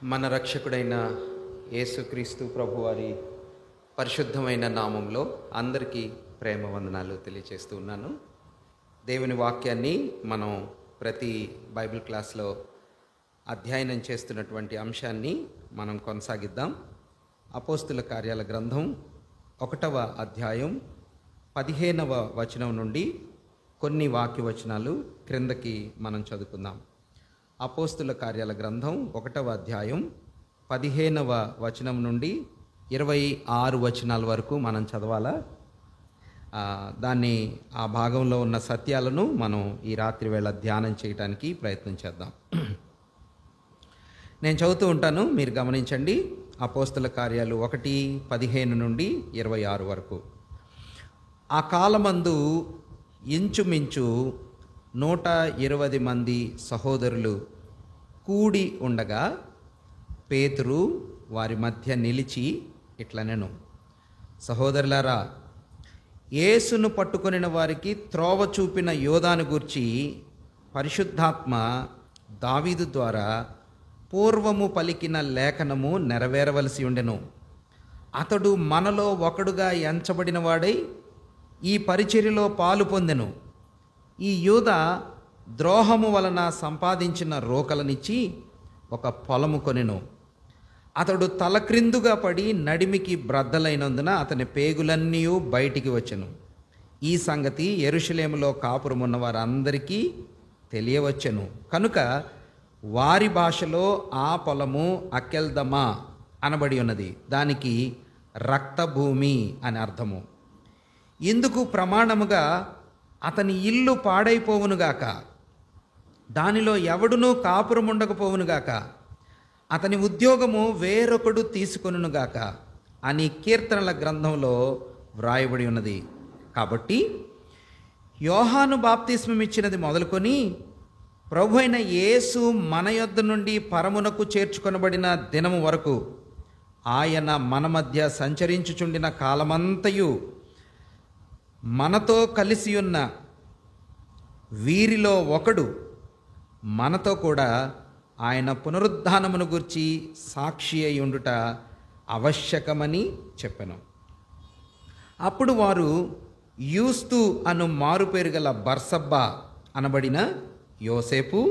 మన రక్షకుడైన యేసుక్రీస్తు ప్రభువారి పరిశుద్ధమైన నామంలో అందరికీ ప్రేమ వందనాలు తెలియజేస్తూ ఉన్నాను. దేవుని వాక్యాన్ని మనం ప్రతి బైబిల్ క్లాస్లో అధ్యయనం చేస్తున్నటువంటి అంశాన్ని మనం కొనసాగిద్దాం. అపోస్తుల కార్యాల గ్రంథం 1వ అధ్యాయం 15వ వచనం నుండి కొన్ని వాక్య వచనాలు క్రిందకి మనం చదువుకుందాం. అపోస్తుల కార్యాల గ్రంథం 1వ అధ్యాయం 15వ వచనం నుండి 26 వచనాల వరకు మనం చదవాలా. ఆ భాగంలో ఉన్న సత్యాలను మనం ఈ రాత్రి వేళ ధ్యానం చేయడానికి ప్రయత్నం చేద్దాం. నేను చదువుతూ ఉంటాను, మీరు గమనించండి. అపోస్తుల కార్యాలు 1:15 నుండి 26 వరకు. ఆ కాలమందు ఇంచుమించు 120 మంది సహోదరులు కూడి ఉండగా పేతురు వారి మధ్య నిలిచి ఇట్లనెను, సహోదరులారా, యేసును పట్టుకొనిన వారికి త్రోవ చూపిన యోధాను గూర్చి పరిశుద్ధాత్మ దావీదు ద్వారా పూర్వము పలికిన లేఖనము నెరవేరవలసి ఉండెను. అతడు మనలో ఒకడుగా ఎంచబడిన వాడై ఈ పరిచర్యలో పాలు పొందెను. ఈ యూద ద్రోహము వలన సంపాదించిన రోకలనిచ్చి ఒక పొలము కొనెను. అతడు తలక్రిందుగా పడి నడిమికి బ్రద్దలైనందున అతని పేగులన్నీ బయటికి వచ్చెను. ఈ సంగతి యెరూషలేములో కాపురమున్న వారందరికీ తెలియవచ్చెను. కనుక వారి భాషలో ఆ పొలము అకెల్దమా అనబడి ఉన్నది. దానికి రక్తభూమి అని అర్థము. ఇందుకు ప్రమాణముగా అతని ఇల్లు పాడైపోవునుగాక, దానిలో ఎవడునూ కాపురముండకపోవునుగాక, అతని ఉద్యోగము వేరొకడు తీసుకొనుగాక అని కీర్తనల గ్రంథంలో వ్రాయబడి ఉన్నది. కాబట్టి యోహాను బాప్తిస్మమిచ్చినది మొదలుకొని ప్రభు అయిన యేసు మన యొద్ద నుండి పరమునకు చేర్చుకొనబడిన దినము వరకు ఆయన మన మధ్య సంచరించుచుండిన కాలమంతయు మనతో కలిసి ఉన్న వీరిలో ఒకడు మనతో కూడా ఆయన పునరుద్ధానమును గూర్చి సాక్షి అయి ఉండుట ఆవశ్యకమని చెప్పెను. అప్పుడు వారు యూస్తు అను మారుపేరు గల బర్సబ్బా అనబడిన యోసేపు,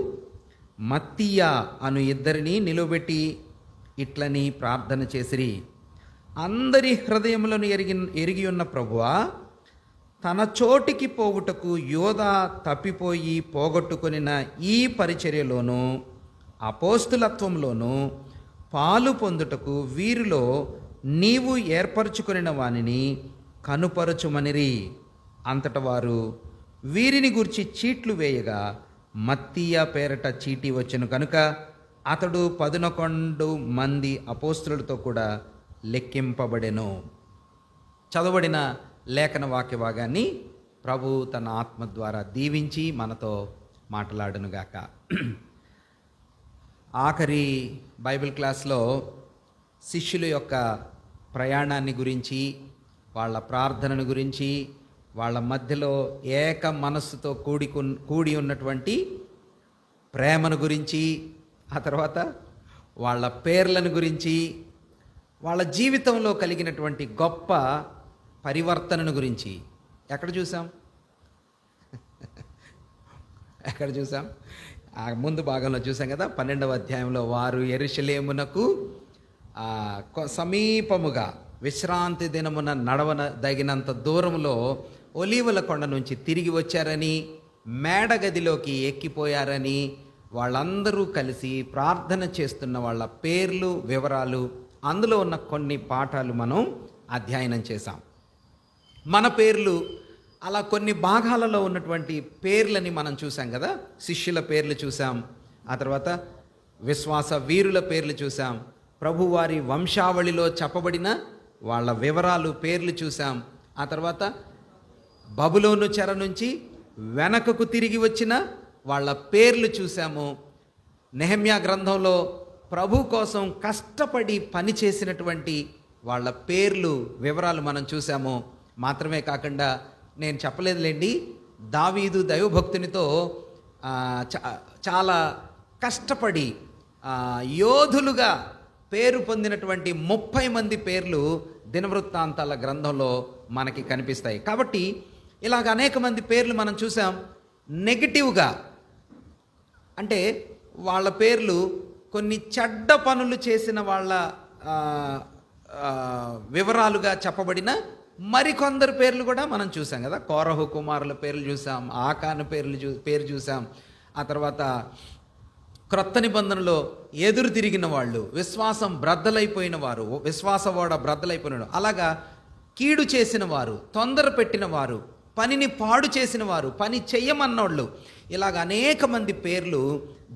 మత్తీయ అను ఇద్దరిని నిలువబెట్టి ఇట్లని ప్రార్థన చేసిరి, అందరి హృదయములను ఎరిగి ఉన్న ప్రభువా, తన చోటికి పోవుటకు యోధా తప్పిపోయి పోగొట్టుకొనిన ఈ పరిచర్యలోనూ అపోస్తులత్వంలోనూ పాలు పొందుటకు వీరిలో నీవు ఏర్పరచుకొనిన వానిని కనుపరచుమనిరి. అంతట వారు వీరిని గూర్చి చీట్లు వేయగా మత్తీయ పేరట చీటీ వచ్చెను. కనుక అతడు 11 మంది అపోస్తులతో కూడా లెక్కింపబడెను. చదవబడిన లేఖన వాక్య భాగాన్ని ప్రభు తన ఆత్మ ద్వారా దీవించి మనతో మాట్లాడునుగాక. ఆఖరి బైబిల్ క్లాస్లో శిష్యుల యొక్క ప్రయాణాన్ని గురించి, వాళ్ళ ప్రార్థనను గురించి, వాళ్ళ మధ్యలో ఏక మనస్సుతో కూడి ఉన్నటువంటి ప్రేమను గురించి, ఆ తర్వాత వాళ్ళ పేర్లను గురించి, వాళ్ళ జీవితంలో కలిగినటువంటి గొప్ప పరివర్తనను గురించి ఎక్కడ చూసాం? ఆ ముందు భాగంలో చూసాం కదా. 12వ అధ్యాయంలో వారు యెరూషలేమునకు సమీపముగా విశ్రాంతి దినమున నడవదగినంత దూరంలో ఒలీవల కొండ నుంచి తిరిగి వచ్చారని, మేడగదిలోకి ఎక్కిపోయారని, వాళ్ళందరూ కలిసి ప్రార్థన చేస్తున్న వాళ్ళ పేర్లు, వివరాలు, అందులో ఉన్న కొన్ని పాఠాలు మనం అధ్యయనం చేశాం. మన పేర్లు అలా కొన్ని భాగాలలో ఉన్నటువంటి పేర్లని మనం చూసాం కదా. శిష్యుల పేర్లు చూసాం, ఆ తర్వాత విశ్వాస వీరుల పేర్లు చూసాం, ప్రభువారి వంశావళిలో చెప్పబడిన వాళ్ళ వివరాలు, పేర్లు చూసాం. ఆ తర్వాత బబులోను చెర నుంచి వెనకకు తిరిగి వచ్చిన వాళ్ళ పేర్లు చూసాము. నెహెమ్యా గ్రంథంలో ప్రభు కోసం కష్టపడి పనిచేసినటువంటి వాళ్ళ పేర్లు, వివరాలు మనం చూసాము. మాత్రమే కాకుండా నేను చెప్పలేదులేండి, దావీదు దైవభక్తునితో చాలా కష్టపడి యోధులుగా పేరు పొందినటువంటి 30 మంది పేర్లు దినవృత్తాంతాల గ్రంథంలో మనకి కనిపిస్తాయి. కాబట్టి ఇలాగ అనేక మంది పేర్లు మనం చూసాం. నెగిటివ్గా అంటే వాళ్ళ పేర్లు కొన్ని చెడ్డ పనులు చేసిన వాళ్ళ వివరాలుగా చెప్పబడిన మరికొందరు పేర్లు కూడా మనం చూసాం కదా. కోరహు కుమారుల పేర్లు చూసాం, ఆకాను పేరు చూసాం. ఆ తర్వాత క్రొత్త నిబంధనలో ఎదురు తిరిగిన వాళ్ళు, విశ్వాసం బ్రద్దలైపోయిన వారు, విశ్వాస ఓడ బ్రద్దలైపోయిన వారు, అలాగా కీడు చేసిన వారు, తొందర పెట్టిన వారు, పనిని పాడు చేసిన వారు, పని చెయ్యమన్నోళ్ళు, ఇలాగ అనేక మంది పేర్లు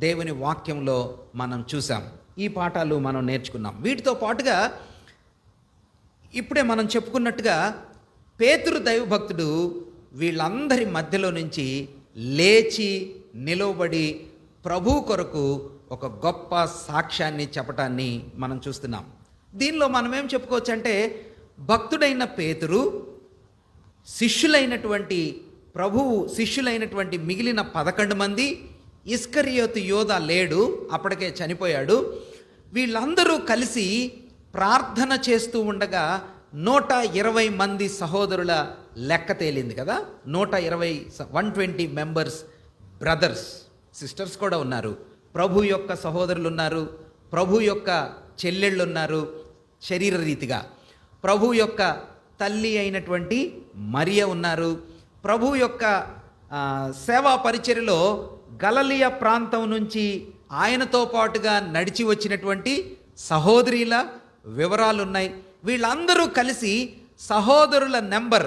దేవుని వాక్యంలో మనం చూసాం. ఈ పాఠాలు మనం నేర్చుకున్నాం. వీటితో పాటుగా ఇప్పుడే మనం చెప్పుకున్నట్టుగా పేతురు దైవభక్తుడు వీళ్ళందరి మధ్యలో నుంచి లేచి నిలవబడి ప్రభు కొరకు ఒక గొప్ప సాక్ష్యాన్ని చెప్పటాన్ని మనం చూస్తున్నాం. దీనిలో మనం ఏం చెప్పుకోవచ్చు అంటే, భక్తుడైన పేతురు శిష్యులైనటువంటి మిగిలిన 11 మంది, ఇస్కరియోతు యోధ లేడు, అప్పటికే చనిపోయాడు. వీళ్ళందరూ కలిసి ప్రార్థన చేస్తూ ఉండగా 120 మంది సహోదరుల లెక్క తేలింది కదా. 120 మెంబర్స్, బ్రదర్స్, సిస్టర్స్ కూడా ఉన్నారు. ప్రభు యొక్క సహోదరులు ఉన్నారు, ప్రభు యొక్క చెల్లెళ్ళు ఉన్నారు శరీర రీతిగా, ప్రభు యొక్క తల్లి అయినటువంటి మరియ ఉన్నారు, ప్రభు యొక్క సేవా పరిచర్యలో గలిలయ ప్రాంతం నుంచి ఆయనతో పాటుగా నడిచి వచ్చినటువంటి సహోదరుల వివరాలు ఉన్నాయి. వీళ్ళందరూ కలిసి సహోదరుల నెంబర్,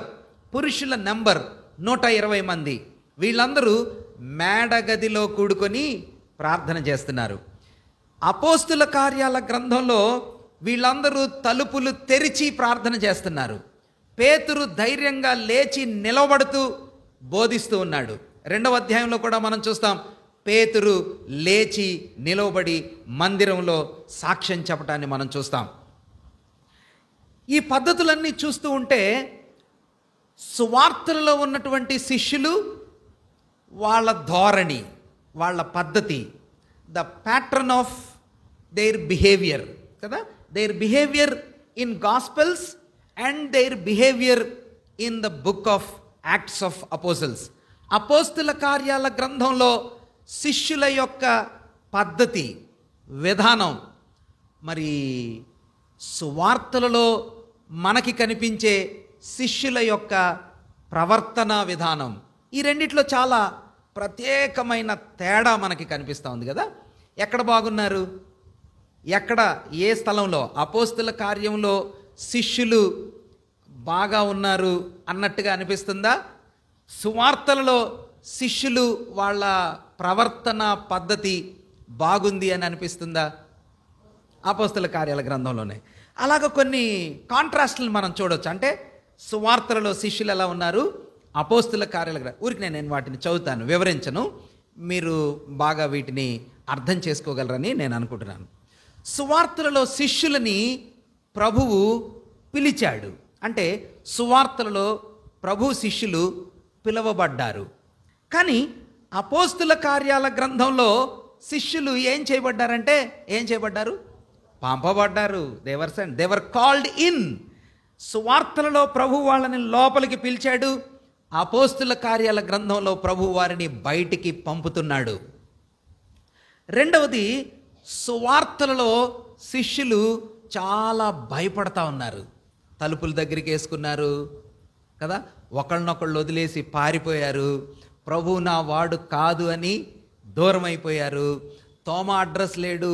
పురుషుల నెంబర్ 120 మంది. వీళ్ళందరూ మేడగదిలో కూడుకొని ప్రార్థన చేస్తున్నారు. అపోస్తుల కార్యాల గ్రంథంలో వీళ్ళందరూ తలుపులు తెరిచి ప్రార్థన చేస్తున్నారు. పేతురు ధైర్యంగా లేచి నిలబడుతూ బోధిస్తూ ఉన్నాడు. 2వ అధ్యాయంలో కూడా మనం చూస్తాం, పేతురు లేచి నిలవబడి మందిరంలో సాక్ష్యం చెప్పటాన్ని మనం చూస్తాం. ఈ పద్ధతులన్నీ చూస్తూ ఉంటే సువార్తలలో ఉన్నటువంటి శిష్యులు వాళ్ళ ధోరణి, వాళ్ళ పద్ధతి, the pattern of their behaviour కదా, their behaviour in Gospels and their behaviour in the book of Acts of Apostles. అపోస్తుల కార్యాల గ్రంథంలో శిష్యుల యొక్క పద్ధతి, విధానం, మరి సువార్తలలో మనకి కనిపించే శిష్యుల యొక్క ప్రవర్తన విధానం, ఈ రెండిట్లో చాలా ప్రత్యేకమైన తేడా మనకి కనిపిస్తూ ఉంది కదా. ఎక్కడ బాగున్నారు, ఎక్కడ ఏ స్థలంలో అపోస్తుల కార్యంలో శిష్యులు బాగా ఉన్నారు అన్నట్టుగా అనిపిస్తుందా? సువార్తలలో శిష్యులు వాళ్ళ ప్రవర్తన పద్ధతి బాగుంది అని అనిపిస్తుందా? అపోస్తుల కార్యాల గ్రంథంలోనే అలాగ కొన్ని కాంట్రాస్ట్లు మనం చూడవచ్చు. అంటే సువార్తలలో శిష్యులు ఎలా ఉన్నారు, అపోస్తుల కార్యాల ఊరికి నేను వాటిని చదువుతాను, వివరించను, మీరు బాగా వీటిని అర్థం చేసుకోగలరని నేను అనుకుంటున్నాను. సువార్తలలో శిష్యులని ప్రభువు పిలిచాడు. అంటే సువార్తలలో ప్రభు శిష్యులు పిలువబడ్డారు. కానీ అపోస్తుల కార్యాల గ్రంథంలో శిష్యులు ఏం చేయబడ్డారు? పంపబడ్డారు. దేవర్ కాల్డ్ ఇన్. సువార్తలలో ప్రభు వాళ్ళని లోపలికి పిలిచాడు. అపోస్తుల కార్యాల గ్రంథంలో ప్రభు వారిని బయటికి పంపుతున్నాడు. రెండవది, సువార్తలలో శిష్యులు చాలా భయపడతా ఉన్నారు. తలుపుల దగ్గరికి వేసుకున్నారు కదా, ఒకళ్ళనొకళ్ళు వదిలేసి పారిపోయారు. ప్రభు నా వాడు కాదు అని దూరం అయిపోయారు. తోమా అడ్రస్ లేడు,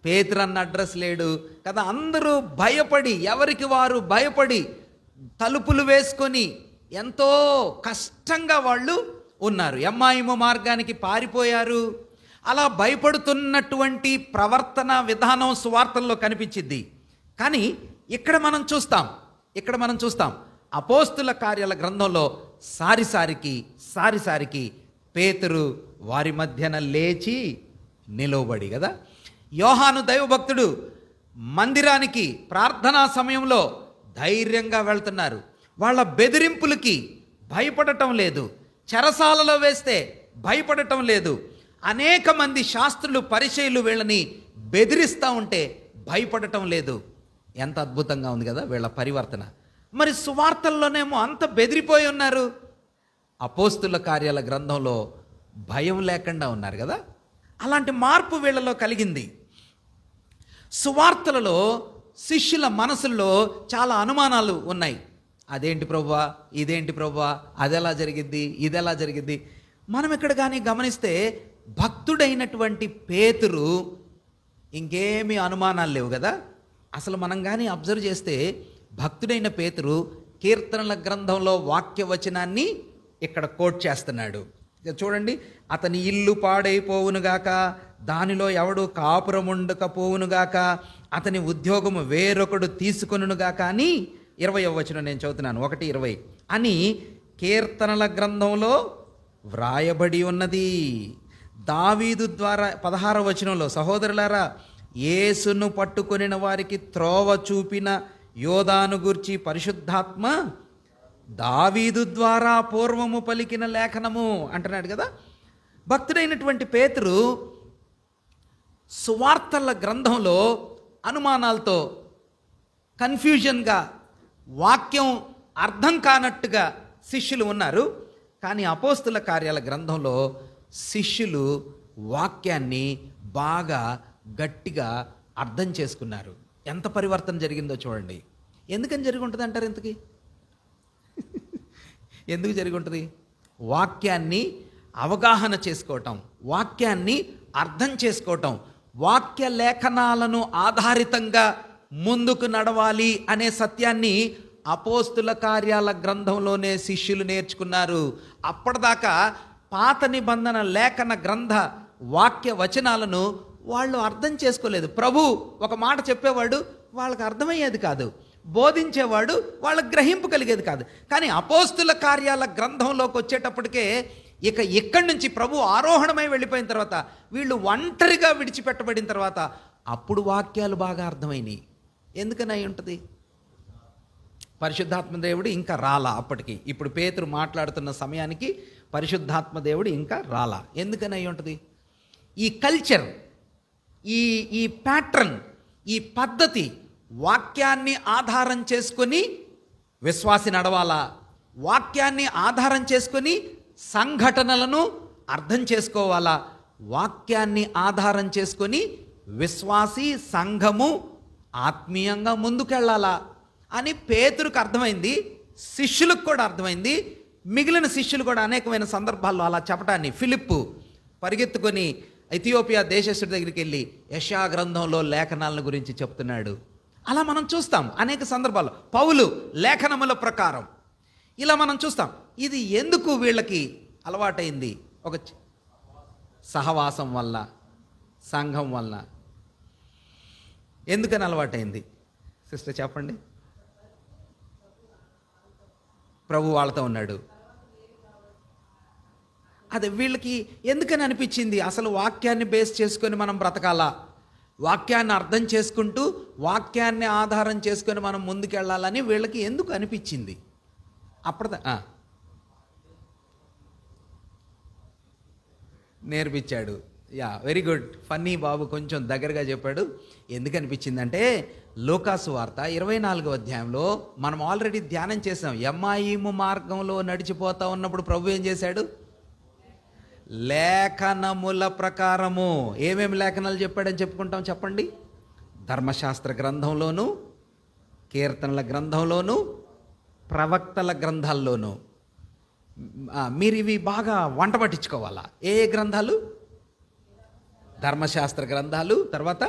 పేతురన్న అడ్రస్ లేడు కదా. అందరూ భయపడి, ఎవరికి వారు భయపడి తలుపులు వేసుకొని ఎంతో కష్టంగా వాళ్ళు ఉన్నారు. ఎమ్మాయిము మార్గానికి పారిపోయారు. అలా భయపడుతున్నటువంటి ప్రవర్తన విధానం సువార్తల్లో కనిపించింది. కానీ ఇక్కడ మనం చూస్తాం అపోస్తుల కార్యాల గ్రంథంలో సారిసారికి పేతురు వారి మధ్యన లేచి నిలవబడి కదా. యోహాను దైవభక్తుడు మందిరానికి ప్రార్థనా సమయంలో ధైర్యంగా వెళ్తున్నారు. వాళ్ళ బెదిరింపులకి భయపడటం లేదు, చెరసాలలో వేస్తే భయపడటం లేదు. అనేక మంది శాస్త్రులు, పరిచయులు వీళ్ళని బెదిరిస్తూ ఉంటే భయపడటం లేదు. ఎంత అద్భుతంగా ఉంది కదా వీళ్ళ పరివర్తన. మరి సువార్తల్లోనేమో అంత బెదిరిపోయి ఉన్నారు, అపోస్తుల కార్యాల గ్రంథంలో భయం లేకుండా ఉన్నారు కదా. అలాంటి మార్పు వీళ్ళలో కలిగింది. సువార్తలలో శిష్యుల మనసుల్లో చాలా అనుమానాలు ఉన్నాయి. అదేంటి ప్రభువా, ఇదేంటి ప్రభువా, అదెలా జరిగిద్ది, ఇదెలా జరిగిద్ది. మనం ఇక్కడ కానీ గమనిస్తే భక్తుడైనటువంటి పేతురు ఇంకేమీ అనుమానాలు లేవు కదా. అసలు మనం కానీ అబ్జర్వ్ చేస్తే భక్తుడైన పేతురు కీర్తనల గ్రంథంలో వాక్యవచనాన్ని ఇక్కడ కోట్ చేస్తున్నాడు. చూడండి, అతని ఇల్లు పాడైపోవునుగాక, దానిలో ఎవడు కాపురముండకపోవునుగాక, అతని ఉద్యోగము వేరొకడు తీసుకొనుగాక అని 20వ వచనం నేను చదువుతున్నాను, 1:20 అని కీర్తనల గ్రంథంలో వ్రాయబడి ఉన్నది. దావీదు ద్వారా 16వ వచనంలో, సహోదరులారా, యేసును పట్టుకొనిన వారికి త్రోవ చూపిన యోధాను గూర్చి పరిశుద్ధాత్మ దావీదు ద్వారా పూర్వము పలికిన లేఖనము అంటున్నాడు కదా. భక్తుడైనటువంటి పేతురు సువార్తల గ్రంథంలో అనుమానాలతో, కన్ఫ్యూజన్గా, వాక్యం అర్థం కానట్టుగా శిష్యులు ఉన్నారు. కానీ అపోస్తుల కార్యాల గ్రంథంలో శిష్యులు వాక్యాన్ని బాగా గట్టిగా అర్థం చేసుకున్నారు. ఎంత పరివర్తన జరిగిందో చూడండి. ఎందుకని జరిగి ఉంటుంది అంటారు? ఇంతకీ ఎందుకు జరిగి ఉంటుంది? వాక్యాన్ని అవగాహన చేసుకోవటం, వాక్యాన్ని అర్థం చేసుకోవటం, వాక్య లేఖనాలను ఆధారితంగా ముందుకు నడవాలి అనే సత్యాన్ని అపోస్తుల కార్యాల గ్రంథంలోనే శిష్యులు నేర్చుకున్నారు. అప్పటిదాకా పాత నిబంధన లేఖన గ్రంథ వాక్య వచనాలను వాళ్ళు అర్థం చేసుకోలేదు. ప్రభు ఒక మాట చెప్పేవాడు, వాళ్ళకి అర్థమయ్యేది కాదు. బోధించేవాడు, వాళ్ళకి గ్రహింపు కలిగేది కాదు. కానీ అపోస్తుల కార్యాల గ్రంథంలోకి వచ్చేటప్పటికే ఇక్కడి నుంచి ప్రభు ఆరోహణమై వెళ్ళిపోయిన తర్వాత, వీళ్ళు ఒంటరిగా విడిచిపెట్టబడిన తర్వాత అప్పుడు వాక్యాలు బాగా అర్థమైనాయి. ఎందుకని అయి ఉంటుంది? పరిశుద్ధాత్మ దేవుడు ఇంకా రాలా అప్పటికి. ఇప్పుడు పేతురు మాట్లాడుతున్న సమయానికి పరిశుద్ధాత్మ దేవుడు ఇంకా రాలా. ఎందుకని అయి ఉంటుంది? ఈ కల్చర్, ఈ ప్యాటర్న్, ఈ పద్ధతి వాక్యాన్ని ఆధారం చేసుకొని విశ్వాసి నడవాలా, వాక్యాన్ని ఆధారం చేసుకొని సంఘటనలను అర్థం చేసుకోవాలా, వాక్యాన్ని ఆధారం చేసుకొని విశ్వాసి సంఘము ఆత్మీయంగా ముందుకెళ్ళాలా అని పేతురుకు అర్థమైంది. శిష్యులకు కూడా అర్థమైంది. మిగిలిన శిష్యులు కూడా అనేకమైన సందర్భాల్లో అలా చెప్పటాన్ని, ఫిలిప్పు పరిగెత్తుకొని ఇథియోపియా దేశస్థుడి దగ్గరికి వెళ్ళి యెషయా గ్రంథంలో లేఖనాలను గురించి చెప్తున్నాడు. అలా మనం చూస్తాం అనేక సందర్భాల్లో. పౌలు లేఖనముల ప్రకారం ఇలా మనం చూస్తాం. ఇది ఎందుకు వీళ్ళకి అలవాటైంది? ఒక సహవాసం వల్ల, సంఘం వల్ల. ఎందుకని అలవాటైంది సిస్టర్ చెప్పండి? ప్రభు వాళ్ళతో ఉన్నాడు. అదే వీళ్ళకి ఎందుకని అనిపించింది? అసలు వాక్యాన్ని బేస్ చేసుకొని మనం బ్రతకాలా, వాక్యాన్ని అర్థం చేసుకుంటూ వాక్యాన్ని ఆధారం చేసుకొని మనం ముందుకెళ్ళాలని వీళ్ళకి ఎందుకు అనిపించింది? నేర్పించాడు. వెరీ గుడ్, ఫన్నీ బాబు కొంచెం దగ్గరగా చెప్పాడు. ఎందుకు అనిపించిందంటే లూకాసు వార్త 24వ అధ్యాయంలో మనం ఆల్రెడీ ధ్యానం చేసాం. ఎమ్మాయిము మార్గంలో నడిచిపోతా ఉన్నప్పుడు ప్రభు ఏం చేశాడు? లేఖనముల ప్రకారము ఏమేమి లేఖనాలు చెప్పాడని చెప్పుకుంటాం చెప్పండి? ధర్మశాస్త్ర గ్రంథంలోను, కీర్తనల గ్రంథంలోను, ప్రవక్తల గ్రంథాల్లోనూ. మీరు ఇవి బాగా వంట పట్టించుకోవాలా. ఏ గ్రంథాలు? ధర్మశాస్త్ర గ్రంథాలు, తర్వాత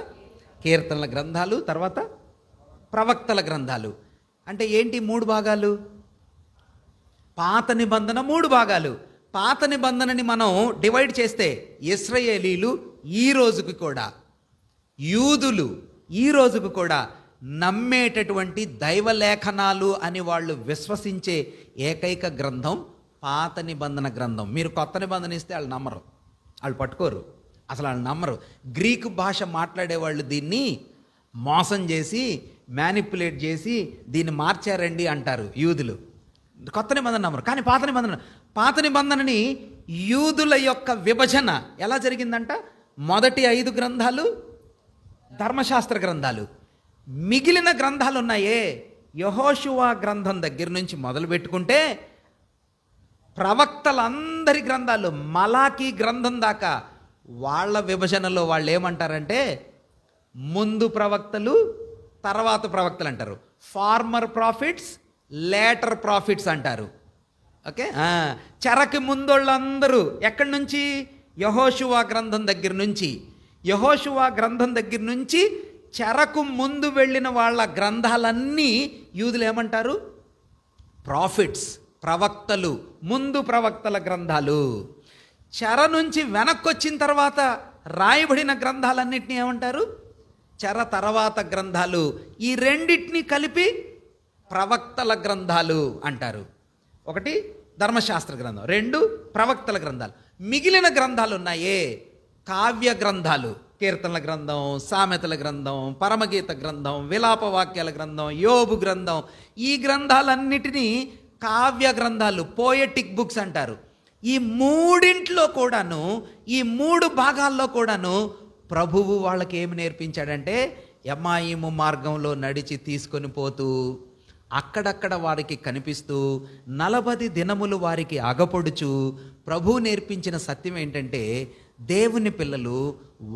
కీర్తనల గ్రంథాలు, తర్వాత ప్రవక్తల గ్రంథాలు. అంటే ఏంటి? 3 భాగాలు. పాత నిబంధన 3 భాగాలు. పాత నిబంధనని మనం డివైడ్ చేస్తే ఇశ్రాయేలీలు ఈ రోజుకు కూడా, యూదులు ఈ రోజుకు కూడా నమ్మేటటువంటి దైవ లేఖనాలు అని వాళ్ళు విశ్వసించే ఏకైక గ్రంథం పాత నిబంధన గ్రంథం. మీరు కొత్త నిబంధన ఇస్తే వాళ్ళు నమ్మరు, వాళ్ళు పట్టుకోరు, అసలు వాళ్ళు నమ్మరు. గ్రీకు భాష మాట్లాడేవాళ్ళు దీన్ని మోసం చేసి, మ్యానిపులేట్ చేసి దీన్ని మార్చారండి అంటారు యూదులు. కొత్త నిబంధన నమ్మరు. కానీ పాత నిబంధనని యూదుల యొక్క విభజన ఎలా జరిగిందంట? మొదటి 5 గ్రంథాలు ధర్మశాస్త్ర గ్రంథాలు. మిగిలిన గ్రంథాలు ఉన్నాయే, యెహోషువ గ్రంథం దగ్గర నుంచి మొదలు పెట్టుకుంటే ప్రవక్తలందరి గ్రంథాలు మలాకీ గ్రంథం దాకా వాళ్ళ విభజనలో వాళ్ళు ఏమంటారంటే ముందు ప్రవక్తలు తర్వాత ప్రవక్తలు అంటారు. ఫార్మర్ ప్రాఫిట్స్, లేటర్ ప్రాఫిట్స్ అంటారు. ఓకే, చెరకి ముందోళ్ళందరూ ఎక్కడి నుంచి? యెహోషువ గ్రంథం దగ్గర నుంచి. యెహోషువ గ్రంథం దగ్గర నుంచి చెరకు ముందు వెళ్ళిన వాళ్ళ గ్రంథాలన్నీ యూదులు ఏమంటారు? ప్రాఫిట్స్, ప్రవక్తలు, ముందు ప్రవక్తల గ్రంథాలు. చెర నుంచి వెనక్కి వచ్చిన తర్వాత రాయబడిన గ్రంథాలన్నింటినీ ఏమంటారు? చెర తర్వాత గ్రంథాలు. ఈ రెండింటినీ కలిపి ప్రవక్తల గ్రంథాలు అంటారు. ఒకటి ధర్మశాస్త్ర గ్రంథం, రెండు ప్రవక్తల గ్రంథాలు. మిగిలిన గ్రంథాలు ఉన్నాయే, కావ్య గ్రంథాలు, కీర్తనల గ్రంథం, సామెతల గ్రంథం, పరమగీత గ్రంథం, విలాప వాక్యాల గ్రంథం, యోబు గ్రంథం, ఈ గ్రంథాలన్నిటినీ కావ్య గ్రంథాలు, పోయటిక్ బుక్స్ అంటారు. ఈ మూడింట్లో కూడాను, ఈ మూడు భాగాల్లో కూడాను ప్రభువు వాళ్ళకి ఏమి నేర్పించాడంటే ఎమ్మాయిము మార్గంలో నడిచి తీసుకొని పోతూ అక్కడక్కడ వారికి కనిపిస్తూ 40 దినములు వారికి అగపొడుచు ప్రభువు నేర్పించిన సత్యం ఏంటంటే దేవుని పిల్లలు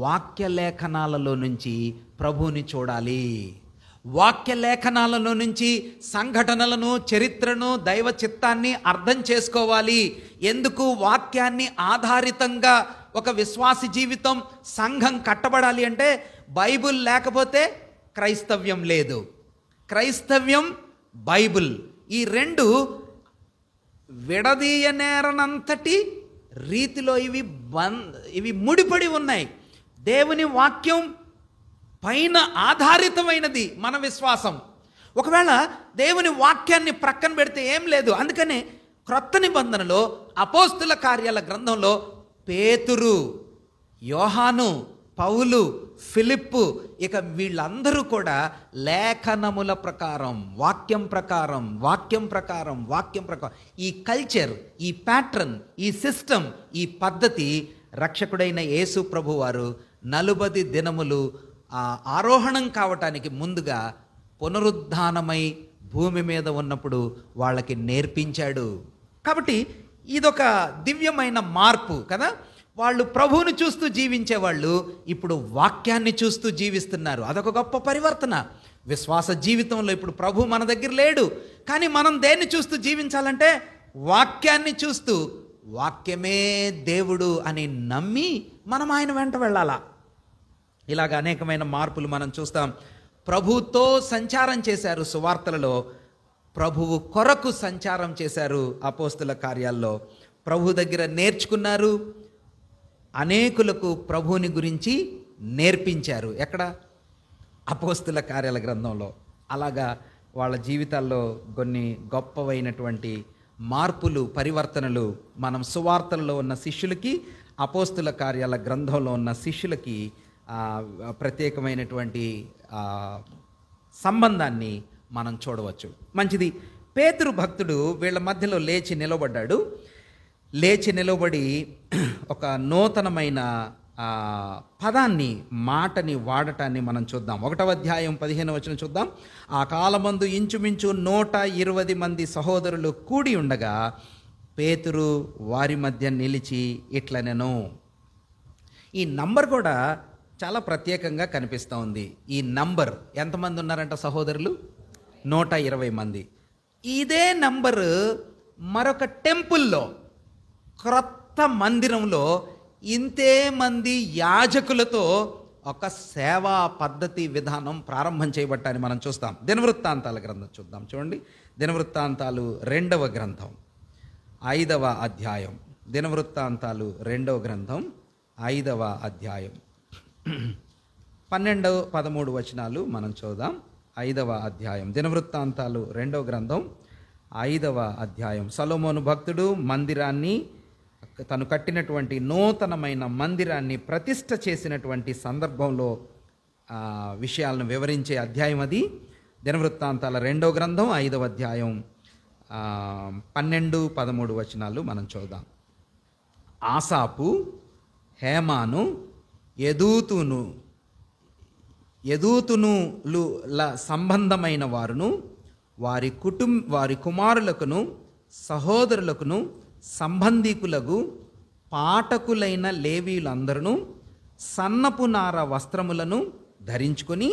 వాక్య లేఖనాలలో నుంచి ప్రభువుని చూడాలి. వాక్య లేఖనాలలో నుంచి సంఘటనలను, చరిత్రను, దైవ చిత్తాన్ని అర్థం చేసుకోవాలి. ఎందుకు? వాక్యాన్ని ఆధారితంగా ఒక విశ్వాసి జీవితం, సంఘం కట్టబడాలి అంటే బైబిల్ లేకపోతే క్రైస్తవ్యం లేదు. క్రైస్తవ్యం, బైబిల్, ఈ రెండు విడదీయనేరనంతటి రీతిలో ఇవి ముడిపడి ఉన్నాయి. దేవుని వాక్యం పైన ఆధారితమైనది మన విశ్వాసం. ఒకవేళ దేవుని వాక్యాన్ని ప్రక్కన పెడితే ఏం లేదు. అందుకనే క్రొత్త నిబంధనలో అపోస్తుల కార్యాల గ్రంథంలో పేతురు, యోహాను, పౌలు, ఫిలిప్పు, ఇక వీళ్ళందరూ కూడా లేఖనముల ప్రకారం, వాక్యం ప్రకారం, వాక్యం ప్రకారం, వాక్యం ప్రకారం, ఈ కల్చర్, ఈ ప్యాటర్న్, ఈ సిస్టమ్, ఈ పద్ధతి రక్షకుడైన యేసు ప్రభు వారు 40 దినములు ఆరోహణం కావటానికి ముందుగా పునరుద్ధానమై భూమి మీద ఉన్నప్పుడు వాళ్ళకి నేర్పించాడు. కాబట్టి ఇదొక దివ్యమైన మార్పు కదా. వాళ్ళు ప్రభువుని చూస్తూ జీవించేవాళ్ళు ఇప్పుడు వాక్యాన్ని చూస్తూ జీవిస్తున్నారు. అదొక గొప్ప పరివర్తన విశ్వాస జీవితంలో. ఇప్పుడు ప్రభు మన దగ్గర లేడు, కానీ మనం దేన్ని చూస్తూ జీవించాలంటే వాక్యాన్ని చూస్తూ, వాక్యమే దేవుడు అని నమ్మి మనం ఆయన వెంట వెళ్ళాలా. ఇలాగ అనేకమైన మార్పులు మనం చూస్తాం. ప్రభువుతో సంచారం చేశారు సువార్తలలో, ప్రభువు కొరకు సంచారం చేశారు అపోస్తుల కార్యాల్లో, ప్రభు దగ్గర నేర్చుకున్నారు, అనేకులకు ప్రభువుని గురించి నేర్పించారు. ఎక్కడ? అపోస్తుల కార్యాల గ్రంథంలో. అలాగా వాళ్ళ జీవితాల్లో కొన్ని గొప్పవైనటువంటి మార్పులు, పరివర్తనలు మనం సువార్తల్లో ఉన్న శిష్యులకి, అపోస్తుల కార్యాల గ్రంథంలో ఉన్న శిష్యులకి ప్రత్యేకమైనటువంటి సంబంధాన్ని మనం చూడవచ్చు. మంచిది. పేతురు భక్తుడు వీళ్ళ మధ్యలో లేచి నిలబడ్డాడు. లేచి నిలబడి ఒక నూతనమైన పదాన్ని, మాటని వాడటాన్ని మనం చూద్దాం. 1వ అధ్యాయం 15వ వచనం చూద్దాం. ఆ కాలమందు ఇంచుమించు 120 మంది సహోదరులు కూడి ఉండగా పేతురు వారి మధ్య నిలిచి ఇట్లనెను. ఈ నంబర్ కూడా చాలా ప్రత్యేకంగా కనిపిస్తూ ఉంది. ఈ నంబర్ ఎంతమంది ఉన్నారంట సహోదరులు? 120 మంది. ఇదే నంబరు మరొక టెంపుల్లో, క్రొత్త మందిరంలో ఇంతే మంది యాజకులతో ఒక సేవా పద్ధతి విధానం ప్రారంభం చేయబట్టాన్ని మనం చూస్తాం. దినవృత్తాంతాల గ్రంథం చూద్దాం. చూడండి, దినవృత్తాంతాలు 2వ గ్రంథం 5వ అధ్యాయం. దినవృత్తాంతాలు 2వ గ్రంథం 5వ అధ్యాయం 12, 13 వచనాలు మనం చూద్దాం. 5వ అధ్యాయం దినవృత్తాంతాలు 2వ గ్రంథం 5వ అధ్యాయం. సొలొమోను భక్తుడు మందిరాన్ని, తను కట్టినటువంటి నూతనమైన మందిరాన్ని ప్రతిష్ఠ చేసినటువంటి సందర్భంలో విషయాలను వివరించే అధ్యాయం అది. దినవృత్తాంతాల 2వ గ్రంథం 5వ అధ్యాయం 12, 13 వచనాలు మనం చూద్దాం. ఆసాపు, హేమాను, యెదూతును యదూతునుల సంబంధమైన వారును వారి కుమారులకును సహోదరులకును సంబంధీకులకు పాఠకులైన లేవీయులందరూ సన్నపు నార వస్త్రములను ధరించుకొని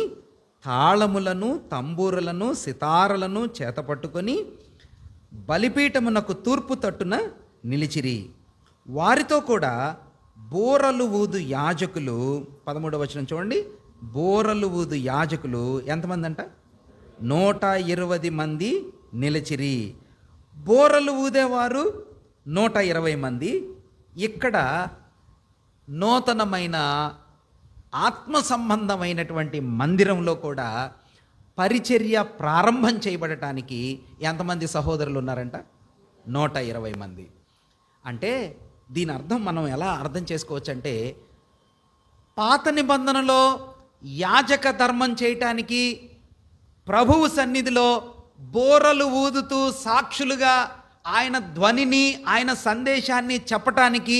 తాళములను తంబూరలను సితారలను చేతపట్టుకొని బలిపీఠమునకు తూర్పు తట్టున నిలిచిరి. వారితో కూడా బోరలు ఊదు యాజకులు, 13వ వచనం చూడండి, బోరలు ఊదు యాజకులు ఎంతమంది అంట? 120 మంది నిలిచిరి. బోరలు ఊదేవారు 120 మంది. ఇక్కడ నూతనమైన ఆత్మ సంబంధమైనటువంటి మందిరంలో కూడా పరిచర్య ప్రారంభం చేయబడటానికి ఎంతమంది సహోదరులు ఉన్నారంట? 120 మంది. అంటే దీని అర్థం మనం ఎలా అర్థం చేసుకోవచ్చు అంటే, పాత నిబంధనలో యాజక ధర్మం చేయటానికి ప్రభువు సన్నిధిలో బోరలు ఊదుతూ సాక్షులుగా ఆయన ధ్వనిని ఆయన సందేశాన్ని చెప్పటానికి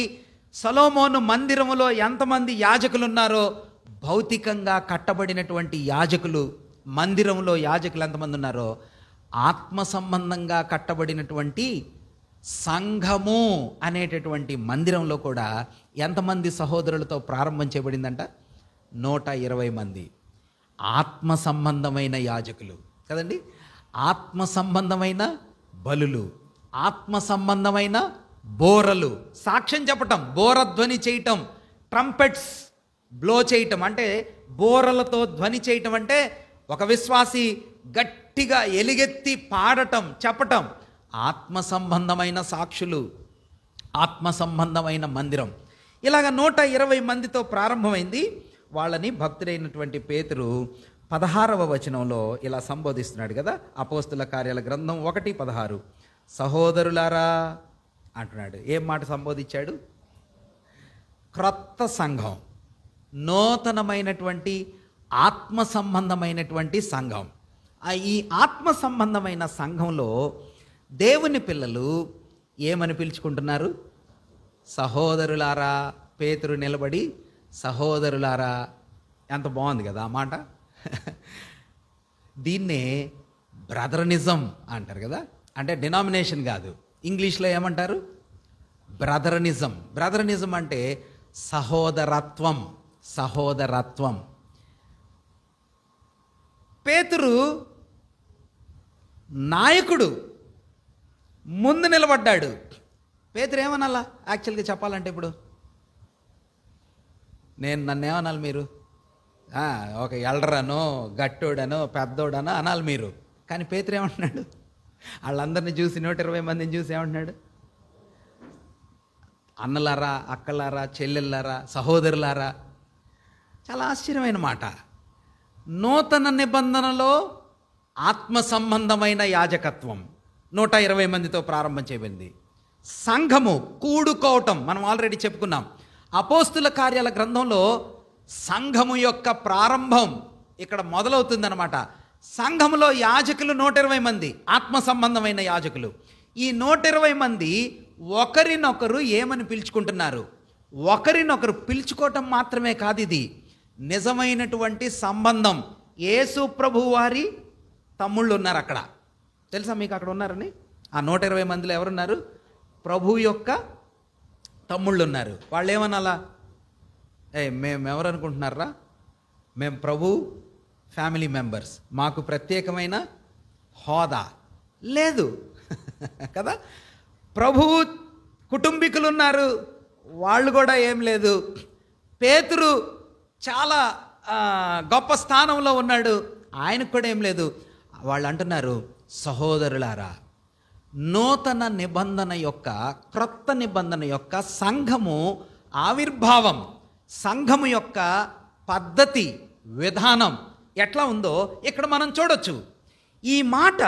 సొలొమోను మందిరములో ఎంతమంది యాజకులు ఉన్నారో, భౌతికంగా కట్టబడినటువంటి యాజకులు మందిరంలో యాజకులు ఎంతమంది ఉన్నారో, ఆత్మ సంబంధంగా కట్టబడినటువంటి సంఘము అనేటటువంటి మందిరంలో కూడా ఎంతమంది సహోదరులతో ప్రారంభం చేయబడిందంట? 120 మంది. ఆత్మ సంబంధమైన యాజకులు కదండి, ఆత్మ సంబంధమైన బలులు, ఆత్మ సంబంధమైన బోరలు, సాక్ష్యం చెప్పటం, బోరధ్వని చేయటం, ట్రంపెట్స్ బ్లో చేయటం, అంటే బోరలతో ధ్వని చేయటం అంటే ఒక విశ్వాసి గట్టిగా ఎలుగెత్తి పాడటం, చెప్పటం. ఆత్మ సంబంధమైన సాక్షులు, ఆత్మ సంబంధమైన మందిరం. ఇలాగ 120 మందితో ప్రారంభమైంది. వాళ్ళని భక్తుడైనటువంటి పేతురు 16వ వచనంలో ఇలా సంబోధిస్తున్నాడు కదా, అపోస్తుల కార్యాల గ్రంథం 1:16, సహోదరులారా అంటున్నాడు. ఏం మాట సంబోధించాడు? క్రొత్త సంఘం, నూతనమైనటువంటి ఆత్మ సంబంధమైనటువంటి సంఘం. ఈ ఆత్మ సంబంధమైన సంఘంలో దేవుని పిల్లలు ఏమని పిలుచుకుంటున్నారు? సహోదరులారా. పేతురు నిలబడి సహోదరులారా, ఎంత బాగుంది కదా ఆ మాట. దీన్నే బ్రదరనిజం అంటారు కదా, అంటే డినామినేషన్ కాదు, ఇంగ్లీష్లో ఏమంటారు? బ్రదరనిజం. బ్రదరనిజం అంటే సహోదరత్వం, సహోదరత్వం. పేతురు నాయకుడు, ముందు నిలబడ్డాడు. పేతురు ఏమనాలా యాక్చువల్గా చెప్పాలంటే? ఇప్పుడు నన్ను ఏమనాలి మీరు? ఒక ఎల్డరనో గట్టోడనో పెద్దోడనో అనాలి మీరు. కానీ పేతురు ఏమంటున్నాడు? వాళ్ళందరినీ చూసి 120 మందిని చూసి ఏమంటున్నాడు? అన్నలారా, అక్కలారా, చెల్లెళ్ళారా, సహోదరులారా. చాలా ఆశ్చర్యమైన మాట. నూతన నిబంధనలో ఆత్మ సంబంధమైన యాజకత్వం 120 మందితో ప్రారంభం చేయబడింది. సంఘము కూడుకోవటం మనం ఆల్రెడీ చెప్పుకున్నాం. అపోస్తుల కార్యాల గ్రంథంలో సంఘము యొక్క ప్రారంభం ఇక్కడ మొదలవుతుందన్నమాట. సంఘములో యాజకులు 120 మంది, ఆత్మ సంబంధమైన యాజకులు. ఈ 120 మంది ఒకరినొకరు ఏమని పిలుచుకుంటున్నారు? ఒకరినొకరు పిలుచుకోవటం మాత్రమే కాదు, ఇది నిజమైనటువంటి సంబంధం. యేసు ప్రభు వారి తమ్ముళ్ళు ఉన్నారు అక్కడ. తెలుసా మీకు అక్కడ ఉన్నారని? ఆ 120 మందిలో ఎవరున్నారు? ప్రభు యొక్క తమ్ముళ్ళు ఉన్నారు. వాళ్ళు ఏమనాలా? మేము ఎవరు అనుకుంటున్నారా? మేము ప్రభు ఫ్యామిలీ మెంబర్స్, మాకు ప్రత్యేకమైన హోదా లేదు కదా. ప్రభు కుటుంబీకులు ఉన్నారు, వాళ్ళు కూడా ఏం లేదు. పేతురు చాలా గొప్ప స్థానంలో ఉన్నాడు, ఆయనకు కూడా ఏం లేదు. వాళ్ళు అంటున్నారు సహోదరులారా. నూతన నిబంధన యొక్క, క్రొత్త నిబంధన యొక్క సంఘము ఆవిర్భావం, సంఘము యొక్క పద్ధతి విధానం ఎట్లా ఉందో ఇక్కడ మనం చూడొచ్చు. ఈ మాట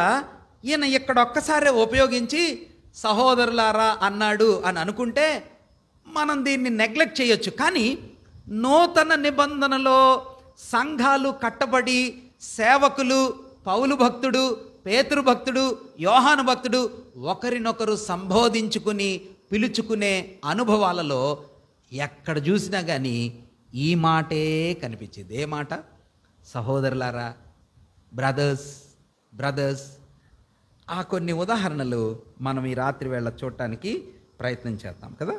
ఈయన ఇక్కడ ఒక్కసారే ఉపయోగించి సహోదరులారా అన్నాడు అని అనుకుంటే మనం దీన్ని నెగ్లెక్ట్ చేయొచ్చు. కానీ నూతన నిబంధనలో సంఘాలు కట్టబడి సేవకులు, పౌలు భక్తుడు, పేతురు భక్తుడు, యోహాను భక్తుడు ఒకరినొకరు సంబోధించుకుని పిలుచుకునే అనుభవాలలో ఎక్కడ చూసినా కానీ ఈ మాటే కనిపించింది. ఏ మాట? సహోదరులారా, బ్రదర్స్. ఆ కొన్ని ఉదాహరణలు మనం ఈ రాత్రి వేళ చూడటానికి ప్రయత్నం చేద్దాం కదా.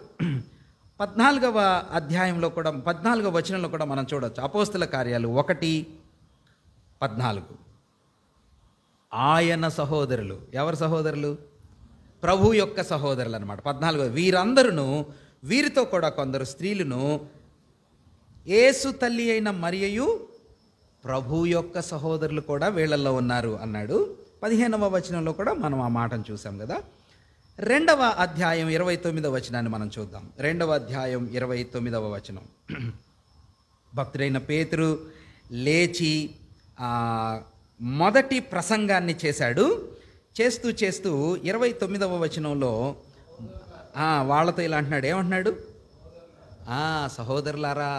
14వ అధ్యాయంలో కూడా 14వ వచనంలో కూడా మనం చూడొచ్చు. అపోస్తల కార్యాలు 1:14. ఆయన సహోదరులు, ఎవరు సహోదరులు? ప్రభు యొక్క సహోదరులు అనమాట. 14 వీరందరూ, వీరితో కూడా కొందరు స్త్రీలను, యేసు తల్లి అయిన మరియయు ప్రభు యొక్క సహోదరులు కూడా వీళ్ళల్లో ఉన్నారు అన్నాడు. 15వ వచనంలో కూడా మనం ఆ మాటను చూసాం కదా. 2వ అధ్యాయం 29వ వచనాన్ని మనం చూద్దాం. 2వ అధ్యాయం 29వ వచనం. భక్తుడైన పేతురు లేచి మొదటి ప్రసంగాన్ని చేశాడు. చేస్తూ 29వ వచనంలో వాళ్ళతో ఇలా అంటున్నాడు. ఏమంటున్నాడు? సహోదరులారా,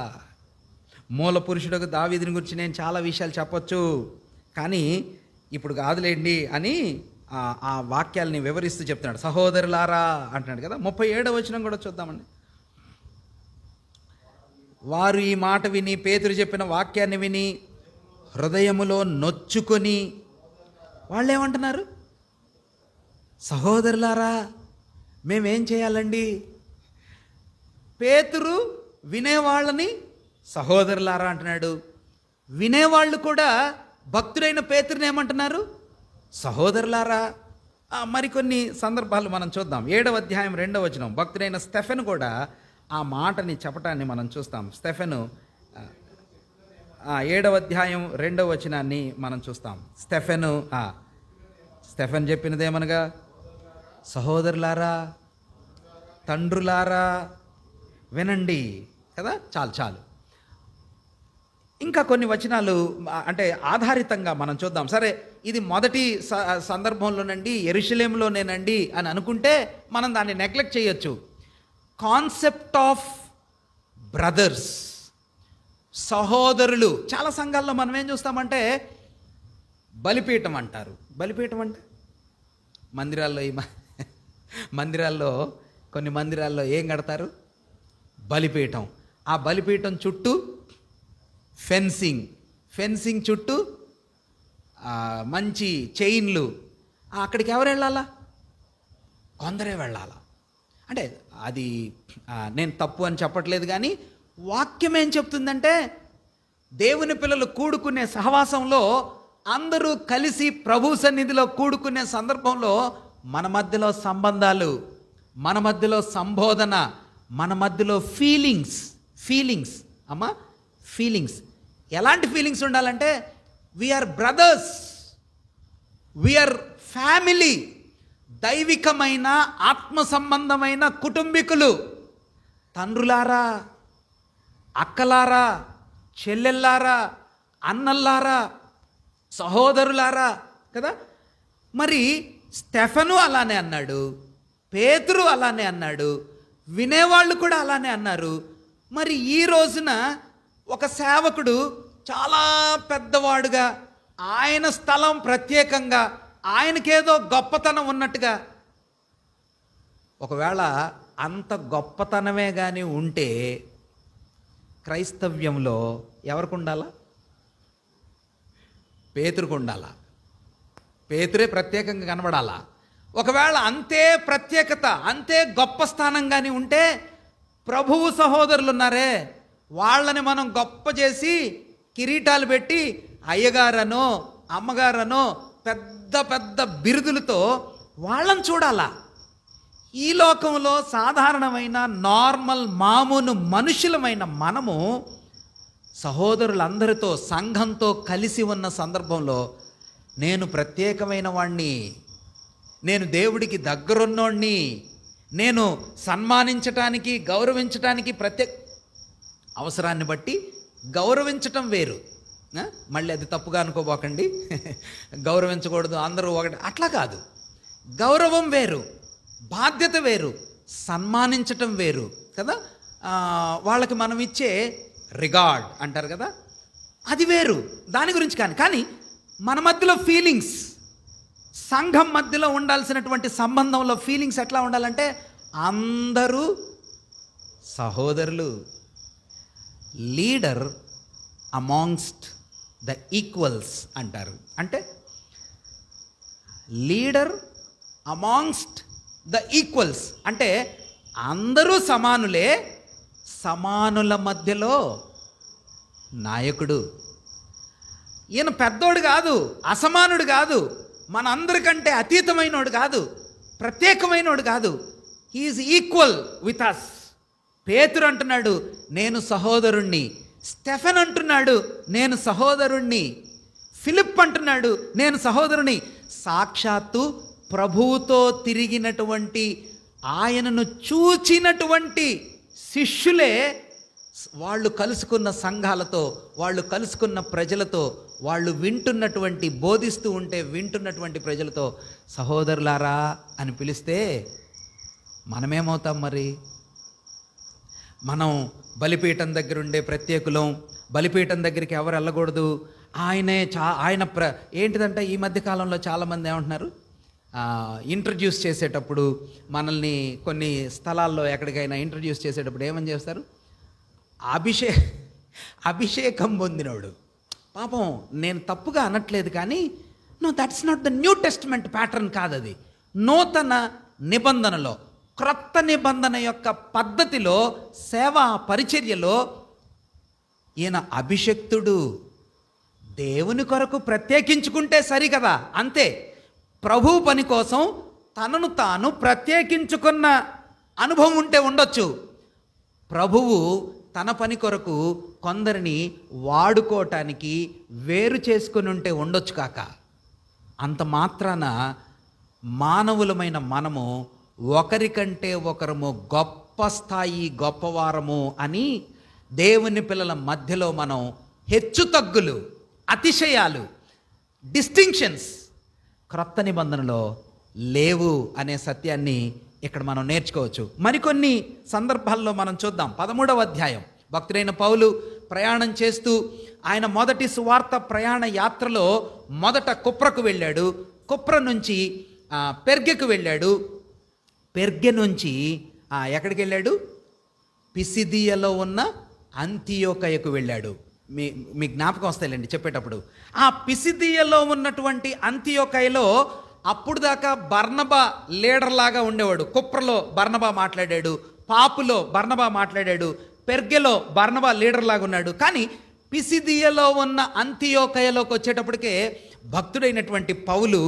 మూల పురుషుడు దావీదుని గురించి నేను చాలా విషయాలు చెప్పొచ్చు, కానీ ఇప్పుడు కాదులేండి అని ఆ వాక్యాలని వివరిస్తూ చెప్తున్నాడు. సహోదరులారా అంటున్నాడు కదా. 37వ వచనం కూడా చూద్దామండి. వారు ఈ మాట విని, పేతురు చెప్పిన వాక్యాన్ని విని హృదయములో నొచ్చుకొని వాళ్ళు ఏమంటున్నారు? సహోదరులారా, మేమేం చేయాలండి? పేతురు వినేవాళ్ళని సహోదరులారా అంటున్నాడు. వినేవాళ్ళు కూడా భక్తుడైన పేతురుని ఏమంటున్నారు? సహోదరులారా. మరికొన్ని సందర్భాలు మనం చూద్దాం. 7వ అధ్యాయం 2వ వచనం. భక్తుడైన స్టెఫెను కూడా ఆ మాటని చెప్పటాన్ని మనం చూస్తాం. స్టెఫెను 7వ అధ్యాయం 2వ వచనాన్ని మనం చూస్తాం. స్టెఫెన్ చెప్పినదేమనగా, సహోదరులారా, తండ్రులారా వినండి కదా. చాలు. ఇంకా కొన్ని వచనాలు అంటే ఆధారితంగా మనం చూద్దాం. సరే, ఇది మొదటి సందర్భంలోనండి, యెరూషలేములోనేనండి అని అనుకుంటే మనం దాన్ని నెగ్లెక్ట్ చేయొచ్చు. కాన్సెప్ట్ ఆఫ్ బ్రదర్స్, సహోదరులు. చాలా సంఘాల్లో మనం ఏం చూస్తామంటే బలిపీఠం అంటారు. బలిపీఠం అంటే మందిరాల్లో కొన్ని మందిరాల్లో ఏం కడతారు? బలిపీఠం. ఆ బలిపీఠం చుట్టూ ఫెన్సింగ్ చుట్టూ మంచి చైన్లు. అక్కడికి ఎవరు వెళ్ళాలా? కొందరే వెళ్ళాలా. అంటే అది నేను తప్పు అని చెప్పట్లేదు, కానీ వాక్యం ఏం చెప్తుందంటే దేవుని పిల్లలు కూడుకునే సహవాసంలో అందరూ కలిసి ప్రభు సన్నిధిలో కూడుకునే సందర్భంలో మన మధ్యలో సంబంధాలు, మన మధ్యలో సంబోధన, మన మధ్యలో ఫీలింగ్స్ అమ్మా, ఫీలింగ్స్. ఎలాంటి ఫీలింగ్స్ ఉండాలంటే వీఆర్ బ్రదర్స్, వీఆర్ ఫ్యామిలీ. దైవికమైన ఆత్మ సంబంధమైన కుటుంబీకులు. తండ్రులారా, అక్కలారా, చెల్లెల్లారా, అన్నల్లారా, సహోదరులారా కదా. మరి స్టెఫెను అలానే అన్నాడు, పేతురు అలానే అన్నాడు, వినేవాళ్ళు కూడా అలానే అన్నారు. మరి ఈ రోజున ఒక సేవకుడు చాలా పెద్దవాడుగా, ఆయన స్థలం ప్రత్యేకంగా, ఆయనకేదో గొప్పతనం ఉన్నట్టుగా, ఒకవేళ అంత గొప్పతనమే కానీ ఉంటే క్రైస్తవ్యంలో ఎవరికి ఉండాలా? పేతురుకు ఉండాలా. పేతురే ప్రత్యేకంగా కనబడాలా. ఒకవేళ అంతే ప్రత్యేకత, అంతే గొప్ప స్థానం కానీ ఉంటే ప్రభువు సహోదరులు ఉన్నారే, వాళ్ళని మనం గొప్ప చేసి కిరీటాలు పెట్టి అయ్యగారనో అమ్మగారనో పెద్ద పెద్ద బిరుదులతో వాళ్ళని చూడాలా. ఈ లోకంలో సాధారణమైన నార్మల్ మామూలు మనుషులమైన మనము సహోదరులందరితో, సంఘంతో కలిసి ఉన్న సందర్భంలో నేను ప్రత్యేకమైన వాణ్ణి, నేను దేవుడికి దగ్గరున్నోణ్ణి, నేను సన్మానించటానికి, గౌరవించటానికి అవసరాన్ని బట్టి గౌరవించటం వేరు. మళ్ళీ అది తప్పుగా అనుకోబోకండి, గౌరవించకూడదు అందరూ ఒకటి, అట్లా కాదు. గౌరవం వేరు, బాధ్యత వేరు, సన్మానించటం వేరు కదా. వాళ్ళకి మనం ఇచ్చే రిగార్డ్ అంటారు కదా, అది వేరు. దాని గురించి కానీ మన మధ్యలో ఫీలింగ్స్, సంఘం మధ్యలో ఉండాల్సినటువంటి సంబంధంలో ఫీలింగ్స్ ఎట్లా ఉండాలంటే అందరూ సహోదరులు. లీడర్ అమాంగ్స్ట్ ద ఈక్వల్స్ అంటారు. అంటే లీడర్ అమాంగ్స్ట్ ద ఈక్వల్స్ అంటే అందరూ సమానులే, సమానుల మధ్యలో నాయకుడు. ఈయన పెద్దోడు కాదు, అసమానుడు కాదు, మనందరికంటే అతీతమైనోడు కాదు, ప్రత్యేకమైనోడు కాదు. He is equal with us. పేతురు అంటున్నాడు నేను సహోదరుణ్ణి, స్టెఫెన్ అంటున్నాడు నేను సహోదరుణ్ణి, ఫిలిప్ అంటున్నాడు నేను సహోదరుని. సాక్షాత్తు ప్రభువుతో తిరిగినటువంటి, ఆయనను చూచినటువంటి శిష్యులే వాళ్ళు కలుసుకున్న సంఘాలతో, వాళ్ళు కలుసుకున్న ప్రజలతో, వాళ్ళు వింటున్నటువంటి, బోధిస్తూ ఉంటే వింటున్నటువంటి ప్రజలతో సహోదరులారా అని పిలిస్తే మనమేమవుతాం మరి? మనం బలిపీఠం దగ్గర ఉండే ప్రత్యేకులం, బలిపీఠం దగ్గరికి ఎవరు వెళ్ళకూడదు, ఆయనే ఆయన ఏంటిదంటే ఈ మధ్యకాలంలో చాలామంది ఏమంటున్నారు, ఇంట్రడ్యూస్ చేసేటప్పుడు మనల్ని కొన్ని స్థలాల్లో ఎక్కడికైనా ఇంట్రడ్యూస్ చేసేటప్పుడు ఏమని చేస్తారు, అభిషేకం పొందినోడు. పాపం నేను తప్పుగా అనట్లేదు కానీ no, that's not the new testament pattern కాదు అది. నూతన నిబంధనలో, క్రొత్త నిబంధన యొక్క పద్ధతిలో, సేవా పరిచర్యలో ఈయన అభిషక్తుడు. దేవుని కొరకు ప్రత్యేకించుకుంటే సరికదా, అంతే. ప్రభు పని కోసం తనను తాను ప్రత్యేకించుకున్న అనుభవం ఉంటే ఉండొచ్చు. ప్రభువు తన పని కొరకు కొందరిని వాడుకోవటానికి వేరు చేసుకుని ఉంటే ఉండొచ్చు కాక, అంత మాత్రాన మానవులమైన మనము ఒకరికంటే ఒకరము గొప్ప స్థాయి, గొప్పవారము అని దేవుని పిల్లల మధ్యలో మనం హెచ్చు తగ్గులు, అతిశయాలు, డిస్టింక్షన్స్ క్రొత్త నిబంధనలో లేవు అనే సత్యాన్ని ఇక్కడ మనం నేర్చుకోవచ్చు. మరికొన్ని సందర్భాల్లో మనం చూద్దాం. 13వ అధ్యాయం. భక్తుడైన పౌలు ప్రయాణం చేస్తూ ఆయన మొదటి సువార్త ప్రయాణ యాత్రలో మొదట కుప్రకు వెళ్ళాడు, కుప్ర నుంచి పెర్గెకు వెళ్ళాడు, పెర్గె నుంచి ఎక్కడికి వెళ్ళాడు, పిసిదియలో ఉన్న అంతియోకయకు వెళ్ళాడు. మీ జ్ఞాపకం వస్తాయిలేండి చెప్పేటప్పుడు. ఆ పిసిదియలో ఉన్నటువంటి అంతియోకయలో అప్పుడు దాకా బర్నబా లీడర్ లాగా ఉండేవాడు. కుప్రలో బర్నబా మాట్లాడాడు, పాపులో బర్నబా మాట్లాడాడు, పెర్గెలో బర్నబా లీడర్ లాగా ఉన్నాడు. కానీ పిసిదియలో ఉన్న అంతియోకయలోకి వచ్చేటప్పటికే భక్తుడైనటువంటి పౌలు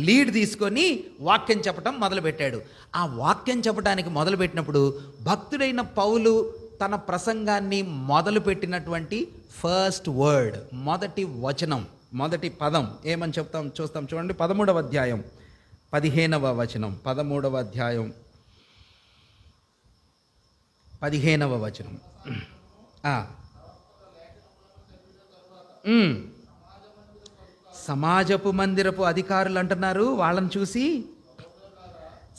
లీడ్ తీసుకొని వాక్యం చెప్పడం మొదలుపెట్టాడు. ఆ వాక్యం చెప్పడానికి మొదలుపెట్టినప్పుడు భక్తుడైన పౌలు తన ప్రసంగాన్ని మొదలుపెట్టినటువంటి ఫస్ట్ వర్డ్, మొదటి వచనం, మొదటి పదం ఏమని చూస్తాం చూడండి. 13వ అధ్యాయం 15వ వచనం. 13వ అధ్యాయం 15వ వచనం. సమాజపు మందిరపు అధికారులు అంటున్నారు వాళ్ళని చూసి,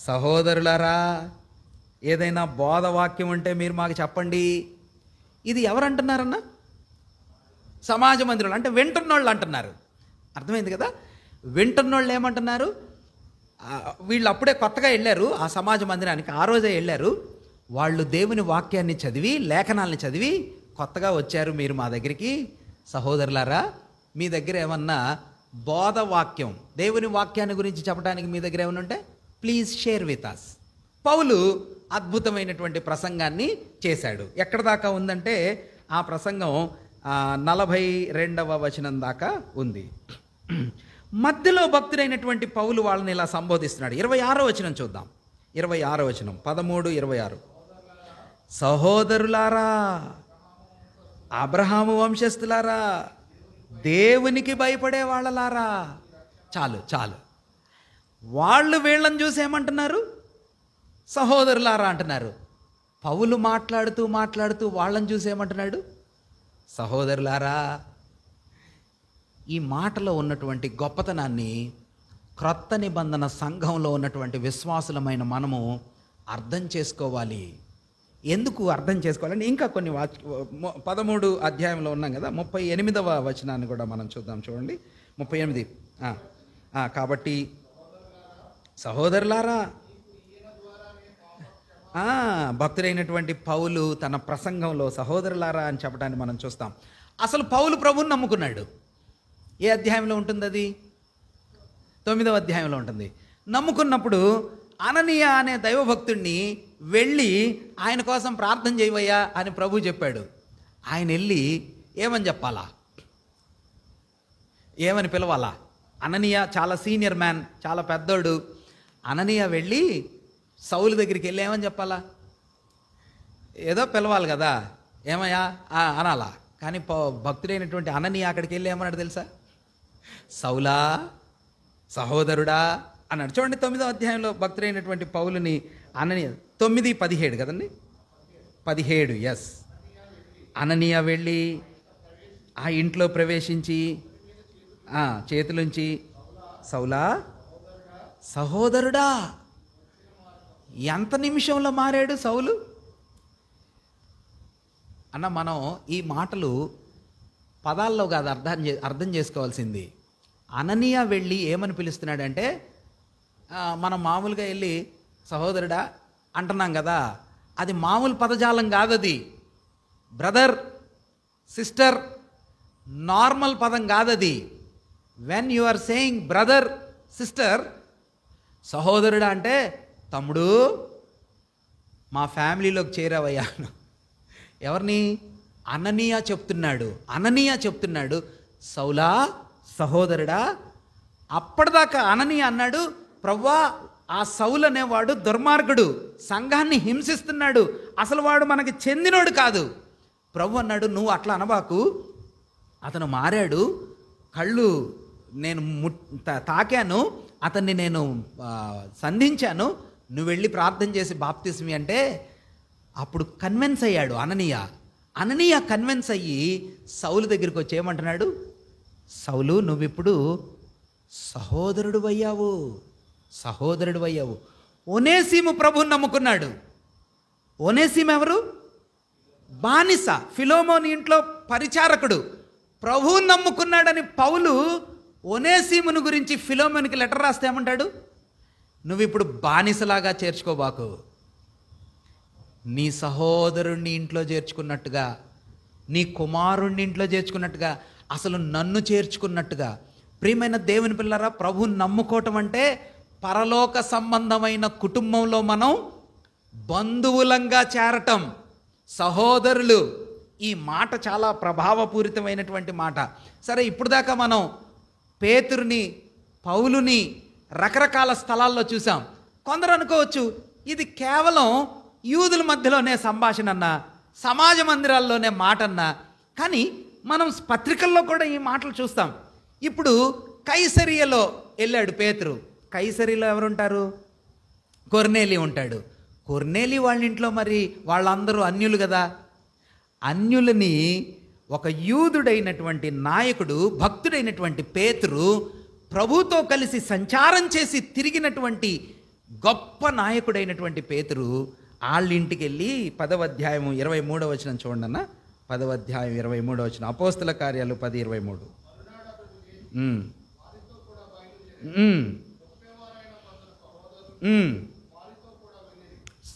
సహోదరులారా ఏదైనా బోధవాక్యం ఉంటే మీరు మాకు చెప్పండి. ఇది ఎవరు అంటున్నారన్నా? సమాజ మందిరంలో అంటే వింటున్నోళ్ళు అంటున్నారు. అర్థమైంది కదా? వింటున్నోళ్ళు ఏమంటున్నారు, వీళ్ళు అప్పుడే కొత్తగా వెళ్ళారు ఆ సమాజ మందిరానికి, ఆ రోజే వెళ్ళారు. వాళ్ళు దేవుని వాక్యాన్ని చదివి, లేఖనాలని చదివి కొత్తగా వచ్చారు మీరు మా దగ్గరికి. సహోదరులారా మీ దగ్గర ఏమన్నా బోధవాక్యం, దేవుని వాక్యాన్ని గురించి చెప్పడానికి మీ దగ్గర ఏమన్నా ఉంటే ప్లీజ్ షేర్ విత్ అస్. పౌలు అద్భుతమైనటువంటి ప్రసంగాన్ని చేశాడు. ఎక్కడ దాకా ఉందంటే ఆ ప్రసంగం 42వ వచనం దాకా ఉంది. మధ్యలో భక్తుడైనటువంటి పౌలు వాళ్ళని ఇలా సంబోధిస్తున్నాడు. 26వ వచనం చూద్దాం. 26వ వచనం 13, 26. సహోదరులారా, అబ్రహాము వంశస్థులారా, దేవునికి భయపడే వాళ్ళలారా. చాలు చాలు. వాళ్ళు వీళ్ళని చూసి ఏమంటున్నారు, సహోదరులారా అంటున్నారు. పౌలు మాట్లాడుతూ వాళ్ళని చూసి ఏమంటున్నాడు, సహోదరులారా. ఈ మాటలో ఉన్నటువంటి గొప్పతనాన్ని క్రొత్త నిబంధన సంఘంలో ఉన్నటువంటి విశ్వాసులమైన మనము అర్థం చేసుకోవాలి. ఎందుకు అర్థం చేసుకోవాలని ఇంకా కొన్ని 13 అధ్యాయంలో ఉన్నాం కదా, 38వ వచనాన్ని కూడా మనం చూద్దాం. చూడండి 38. కాబట్టి సహోదరులారా, భక్తుడైనటువంటి పౌలు తన ప్రసంగంలో సహోదరులారా అని చెప్పడాన్ని మనం చూస్తాం. అసలు పౌలు ప్రభువుని నమ్ముకున్నాడు. ఏ అధ్యాయంలో ఉంటుంది అది? 9వ అధ్యాయంలో ఉంటుంది. నమ్ముకున్నప్పుడు అననీయ అనే దైవభక్తుడిని వెళ్ళి ఆయన కోసం ప్రార్థన చేయవయ్యా అని ప్రభు చెప్పాడు. ఆయన వెళ్ళి ఏమని చెప్పాలా? ఏమని పిలవాలా? అననీయ చాలా సీనియర్ మ్యాన్, చాలా పెద్దోడు. అననీయ వెళ్ళి సౌలు దగ్గరికి వెళ్ళి ఏమని చెప్పాలా? ఏదో పిలవాలి కదా, ఏమయ్యా అనాలా. కానీ భక్తుడైనటువంటి అననీయ అక్కడికి వెళ్ళి ఏమన్నాడు తెలుసా? సౌలా, సహోదరుడా అన్నాడు. చూడండి 9వ అధ్యాయంలో భక్తుడైనటువంటి పౌలుని అననీయ 9:17 కదండి, 17. ఎస్. అననీయ వెళ్ళి ఆ ఇంట్లో ప్రవేశించి చేతులుంచి, సౌలా, సహోదరుడా. ఎంత నిమిషంలో మారాడు సౌలు అన్న. మనం ఈ మాటలు పదాల్లో కాదు అర్థం చేసుకోవాల్సింది. అననీయ వెళ్ళి ఏమని పిలుస్తున్నాడంటే, మనం మామూలుగా వెళ్ళి సహోదరుడా అంటున్నాం కదా, అది మామూలు పదజాలం కాదు. అది బ్రదర్, సిస్టర్, నార్మల్ పదం కాదది. When you are saying brother, sister, సహోదరుడా అంటే తమ్ముడు మా ఫ్యామిలీలోకి చేరావయ్యా. ఎవరిని? అననీయ చెప్తున్నాడు సౌలా, సహోదరుడా. అప్పటిదాకా అననీయ అన్నాడు, ప్రవ్వా ఆ సౌలు అనేవాడు దుర్మార్గుడు, సంఘాన్ని హింసిస్తున్నాడు, అసలు వాడు మనకి చెందినోడు కాదు. ప్రభు అన్నాడు, నువ్వు అట్లా అనబాకు, అతను మారాడు, కళ్ళు నేను తాకాను, అతన్ని నేను సంధించాను, నువ్వు వెళ్ళి ప్రార్థన చేసి బాప్తిస్మి అంటే అప్పుడు కన్విన్స్ అయ్యాడు అననీయ కన్విన్స్ అయ్యి సౌలు దగ్గరికి వచ్చి ఏమంటున్నాడు? సౌలు, నువ్విప్పుడు సహోదరుడు అయ్యావు. ఒనేసిము ప్రభుని నమ్ముకున్నాడు. ఒనేసిము ఎవరు? బానిస, ఫిలోమోని ఇంట్లో పరిచారకుడు. ప్రభువుని నమ్ముకున్నాడని పౌలు ఒనేసిమును గురించి ఫిలోమోనికి లెటర్ రాస్తే ఏమంటాడు? నువ్వు ఇప్పుడు బానిసలాగా చేర్చుకోబాకు, నీ సహోదరుణ్ణి ఇంట్లో చేర్చుకున్నట్టుగా, నీ కుమారుణ్ణి ఇంట్లో చేర్చుకున్నట్టుగా, అసలు నన్ను చేర్చుకున్నట్టుగా. ప్రియమైన దేవుని పిల్లరా, ప్రభువుని నమ్ముకోవటం అంటే పరలోక సంబంధమైన కుటుంబంలో మనం బంధువులంగా చేరటం, సహోదరులు. ఈ మాట చాలా ప్రభావపూరితమైనటువంటి మాట. సరే, ఇప్పుడు దాకా మనం పేతురుని, పౌలుని రకరకాల స్థలాల్లో చూసాం. కొందరు అనుకోవచ్చు ఇది కేవలం యూదుల మధ్యలోనే సంభాషణ అన్నా, సమాజ మందిరాల్లోనే మాట అన్నా. కానీ మనం పత్రికల్లో కూడా ఈ మాటలు చూస్తాం. ఇప్పుడు కైసరియలో వెళ్ళాడు పేతురు. కైసరిలో ఎవరుంటారు? కొర్నేలి ఉంటాడు. కొర్నేలి వాళ్ళ ఇంట్లో మరి వాళ్ళందరూ అన్యులు కదా. అన్యులని ఒక యూదుడైనటువంటి నాయకుడు, భక్తుడైనటువంటి పేతురు, ప్రభుతో కలిసి సంచారం చేసి తిరిగినటువంటి గొప్ప నాయకుడైనటువంటి పేతురు వాళ్ళ ఇంటికి వెళ్ళి 10వ అధ్యాయం 23వ వచనం చూడండి అన్న. 10వ అధ్యాయం 23వ వచనం, అపోస్తుల కార్యాలు 10:23.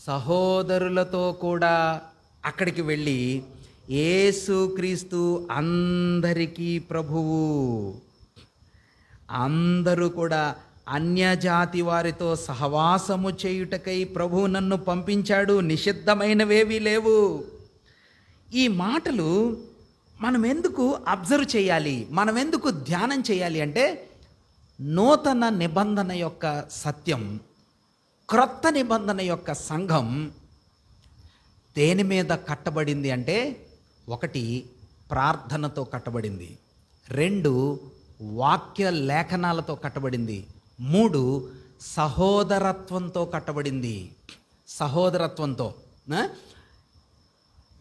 సహోదరులతో కూడా అక్కడికి వెళ్ళి, యేసుక్రీస్తు అందరికీ ప్రభువు, అందరూ కూడా అన్యజాతి వారితో సహవాసము చేయుటకై ప్రభువు నన్ను పంపించాడు, నిషిద్ధమైనవేవీ లేవు. ఈ మాటలు మనం ఎందుకు అబ్జర్వ్ చేయాలి, మనం ఎందుకు ధ్యానం చేయాలి అంటే, నూతన నిబంధన యొక్క సత్యం, క్రొత్త నిబంధన యొక్క సంఘం దేని మీద కట్టబడింది అంటే, 1 ప్రార్థనతో కట్టబడింది, 2 వాక్య లేఖనాలతో కట్టబడింది, 3 సహోదరత్వంతో కట్టబడింది. సహోదరత్వంతో,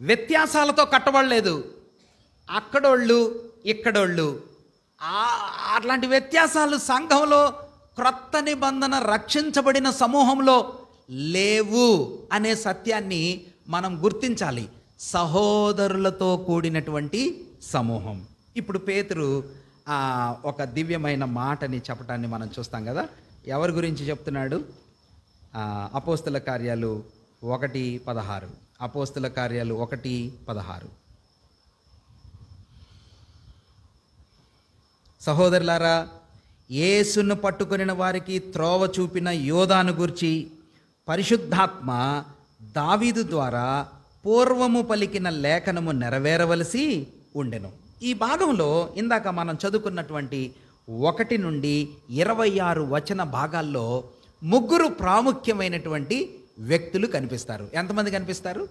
వ్యత్యాసాలతో కట్టబడలేదు. అక్కడోళ్ళు ఇక్కడోళ్ళు అట్లాంటి వ్యత్యాసాలు సంఘంలో క్రొత్త నిబంధన రక్షించబడిన సమూహంలో లేవు అనే సత్యాన్ని మనం గుర్తించాలి. సహోదరులతో కూడినటువంటి సమూహం. ఇప్పుడు పేతురు ఒక దివ్యమైన మాటని చెప్పటాన్ని మనం చూస్తాం కదా. ఎవరి గురించి చెప్తున్నాడు? అపోస్తుల కార్యాలు 1:16. అపోస్తుల కార్యాలు 1:16. సహోదరులారా, యేసును పట్టుకొనిన వారికి త్రోవ చూపిన యోధాను గూర్చి పరిశుద్ధాత్మ దావీదు ద్వారా పూర్వము పలికిన లేఖనము నెరవేరవలసి ఉండెను. ఈ భాగంలో ఇందాక మనం చదువుకున్నటువంటి 1 నుండి 26 వచన భాగాల్లో ముగ్గురు ప్రాముఖ్యమైనటువంటి వ్యక్తులు కనిపిస్తారు. ఎంతమంది కనిపిస్తారు?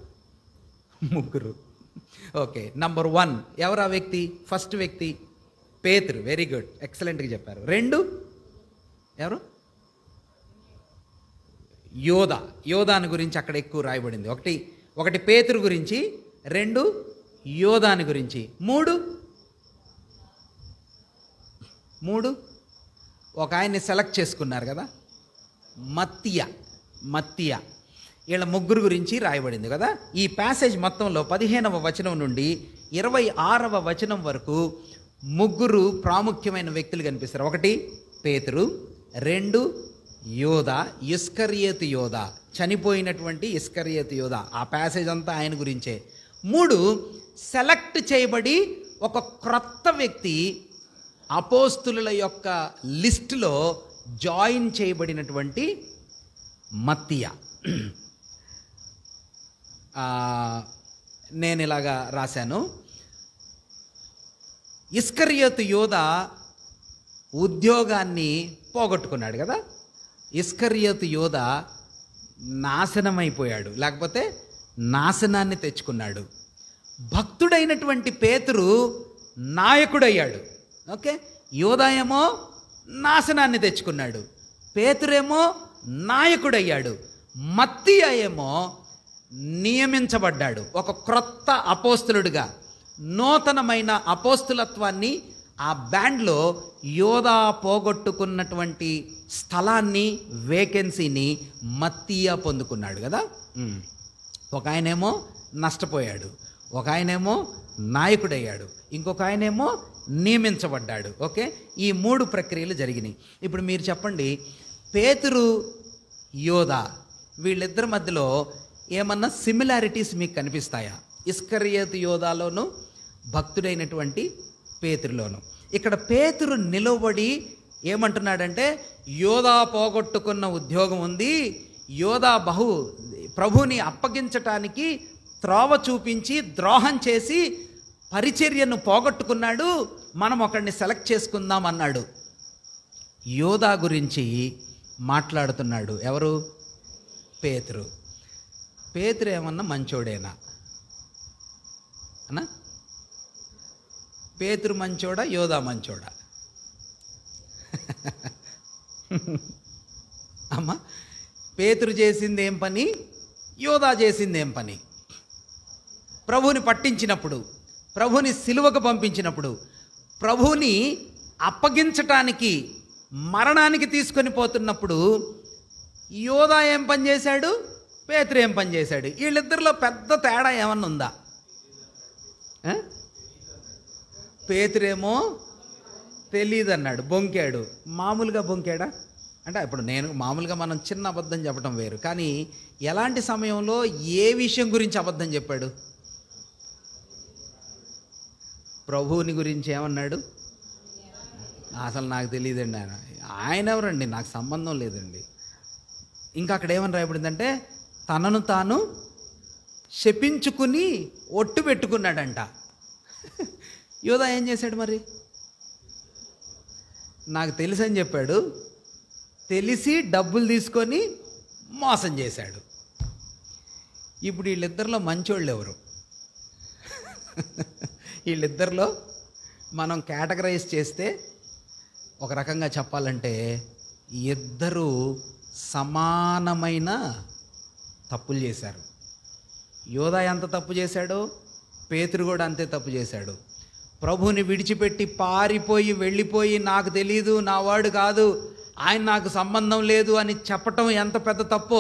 ముగ్గురు. ఓకే, నంబర్ 1 ఎవరు ఆ వ్యక్తి? ఫస్ట్ వ్యక్తి పేతురు. వెరీ గుడ్, ఎక్సలెంట్గా చెప్పారు. 2 ఎవరు? యోధాని గురించి అక్కడ ఎక్కువ రాయబడింది. ఒకటి పేతురు గురించి, 2 యోధాని గురించి, 3 ఒక ఆయన్ని సెలెక్ట్ చేసుకున్నారు కదా, మత్తియ. వీళ్ళ ముగ్గురు గురించి రాయబడింది కదా. ఈ ప్యాసేజ్ మొత్తంలో 15వ వచనం నుండి 26వ వచనం వరకు ముగ్గురు ప్రాముఖ్యమైన వ్యక్తులు కనిపిస్తారు. 1 పేతురు, 2 యోధా, ఇస్కరియోతు యోధా, చనిపోయినటువంటి ఇస్కరియోతు యోధా. ఆ ప్యాసేజ్ అంతా ఆయన గురించే. 3 సెలెక్ట్ చేయబడి ఒక క్రొత్త వ్యక్తి అపోస్తుల యొక్క లిస్టులో జాయిన్ చేయబడినటువంటి మత్తియ. నేను ఇలాగా రాశాను, ఇస్కరియోతు యోధా ఉద్యోగాన్ని పోగొట్టుకున్నాడు కదా. ఇస్కరియోతు యోధా నాశనమైపోయాడు, లేకపోతే నాశనాన్ని తెచ్చుకున్నాడు. భక్తుడైనటువంటి పేతురు నాయకుడయ్యాడు. ఓకే, యోధా ఏమో నాశనాన్ని తెచ్చుకున్నాడు, పేతురేమో నాయకుడయ్యాడు, మత్తియ ఏమో నియమించబడ్డాడు ఒక క్రొత్త అపోస్తులుడిగా. నూతనమైన అపోస్తులత్వాన్ని ఆ బ్యాండ్లో యోధా పోగొట్టుకున్నటువంటి స్థలాన్ని, వేకెన్సీని మత్తియ పొందుకున్నాడు కదా. ఒక ఆయనేమో నష్టపోయాడు, ఒక ఆయనేమో నాయకుడయ్యాడు, ఇంకొక ఆయనేమో నియమించబడ్డాడు. ఓకే, ఈ 3 ప్రక్రియలు జరిగినాయి. ఇప్పుడు మీరు చెప్పండి, పేతురు, యోధా వీళ్ళిద్దరి మధ్యలో ఏమన్నా సిమిలారిటీస్ మీకు కనిపిస్తాయా? ఇస్కరియోతు యోధాలోను, భక్తుడైనటువంటి పేతురులోను. ఇక్కడ పేతురు నిలబడి ఏమంటున్నాడంటే, యోధా పోగొట్టుకున్న ఉద్యోగం ఉంది, యోధా ప్రభుని అప్పగించటానికి త్రోవ చూపించి ద్రోహం చేసి పరిచర్యను పోగొట్టుకున్నాడు, మనం ఒకడిని సెలెక్ట్ చేసుకుందాం అన్నాడు. యోధా గురించి మాట్లాడుతున్నాడు ఎవరు? పేతురు. పేతురు ఏమన్నా మంచోడేనా అన్నా? పేతురు మంచోడా, యోధా మంచోడా? అమ్మా, పేతురు చేసింది ఏం పని, యోధా చేసింది ఏం పని? ప్రభువుని పట్టించినప్పుడు, ప్రభువుని సిలువకు పంపించినప్పుడు, ప్రభువుని అప్పగించటానికి, మరణానికి తీసుకొని పోతున్నప్పుడు యోధా ఏం పని చేశాడు, పేతురు ఏం పని చేశాడు? వీళ్ళిద్దరిలో పెద్ద తేడా ఏమన్నా ఉందా? పేతురేమో తెలీదు అన్నాడు, బొంకాడు. మామూలుగా బొంకాడా అంటే, ఇప్పుడు మామూలుగా మనం చిన్న అబద్ధం చెప్పడం వేరు, కానీ ఎలాంటి సమయంలో ఏ విషయం గురించి అబద్ధం చెప్పాడు? ప్రభువుని గురించి ఏమన్నాడు? అసలు నాకు తెలియదండి, ఆయన ఎవరండి, నాకు సంబంధం లేదండి. ఇంకా అక్కడ ఏమని రాయబడిందంటే, తనను తాను శపించుకుని ఒట్టు పెట్టుకున్నాడంట. యోధా ఏం చేశాడు మరి? నాకు తెలుసని చెప్పాడు, తెలిసి డబ్బులు తీసుకొని మోసం చేశాడు. ఇప్పుడు వీళ్ళిద్దరిలో మంచోళ్ళు ఎవరు? వీళ్ళిద్దరిలో మనం కేటగరైజ్ చేస్తే ఒక రకంగా చెప్పాలంటే ఇద్దరు సమానమైన తప్పులు చేశారు. యోధా ఎంత తప్పు చేశాడో పేతురు కూడా అంతే తప్పు చేశాడు. ప్రభుని విడిచిపెట్టి పారిపోయి వెళ్ళిపోయి, నాకు తెలీదు, నా వాడు కాదు, ఆయన నాకు సంబంధం లేదు అని చెప్పటం ఎంత పెద్ద తప్పో,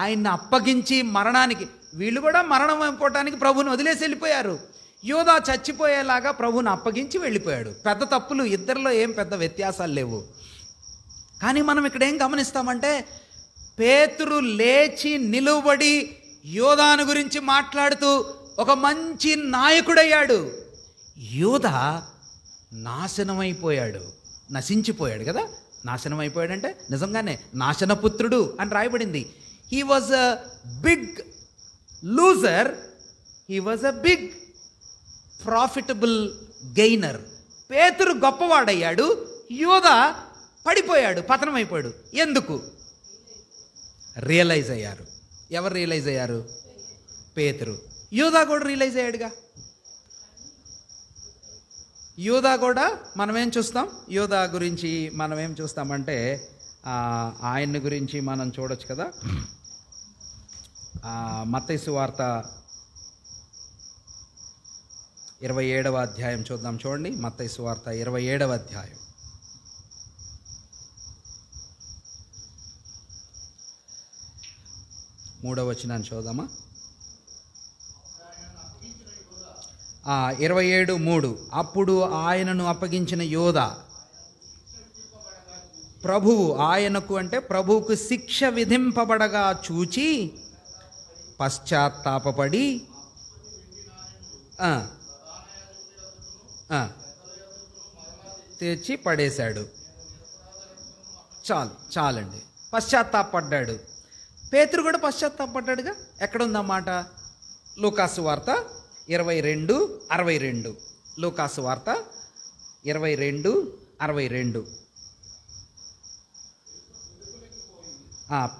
ఆయన్ని అప్పగించి మరణానికి, వీళ్ళు కూడా మరణం అయిపోవటానికి ప్రభుని వదిలేసి వెళ్ళిపోయారు. యోధా చచ్చిపోయేలాగా ప్రభుని అప్పగించి వెళ్ళిపోయాడు. పెద్ద తప్పులు, ఇద్దరిలో ఏం పెద్ద వ్యత్యాసాలు లేవు. కానీ మనం ఇక్కడ ఏం గమనిస్తామంటే, పేతురు లేచి నిలువబడి యోధాను గురించి మాట్లాడుతూ ఒక మంచి నాయకుడయ్యాడు. యోధా నాశనమైపోయాడు, నశించిపోయాడు కదా. నాశనం అయిపోయాడంటే నిజంగానే నాశనపుత్రుడు అని రాయబడింది. He was a big loser, he was a big profitable gainer. పేతురు గొప్పవాడయ్యాడు, యూదా పడిపోయాడు, పతనమైపోయాడు. ఎందుకు? రియలైజ్ అయ్యారు. ఎవరు రియలైజ్ అయ్యారు? పేతురు. యూదా కూడా రియలైజ్ అయ్యాడుగా. యూదా కూడా మనమేం చూస్తాం? యూదా గురించి మనమేం చూస్తామంటే ఆయన్ని గురించి మనం చూడొచ్చు కదా. మత్తయి సువార్త 27వ అధ్యాయం చూద్దాం. చూడండి, మత్తయి సువార్త 27వ అధ్యాయం. మూడవ వచనాన్ని చూద్దామా? 27:3. అప్పుడు ఆయనను అప్పగించిన యూదా ప్రభువు ఆయనకు అంటే ప్రభువుకు శిక్ష విధింపబడగా చూచి పశ్చాత్తాపపడి తెచ్చి పడేశాడు. చాలండి, పశ్చాత్తాపడ్డాడు. పేతురు కూడా పశ్చాత్తాపడ్డాడుగా. ఎక్కడుందన్నమాట? లూకాసు వార్త 22:62. లూకాసు వార్త 22:62.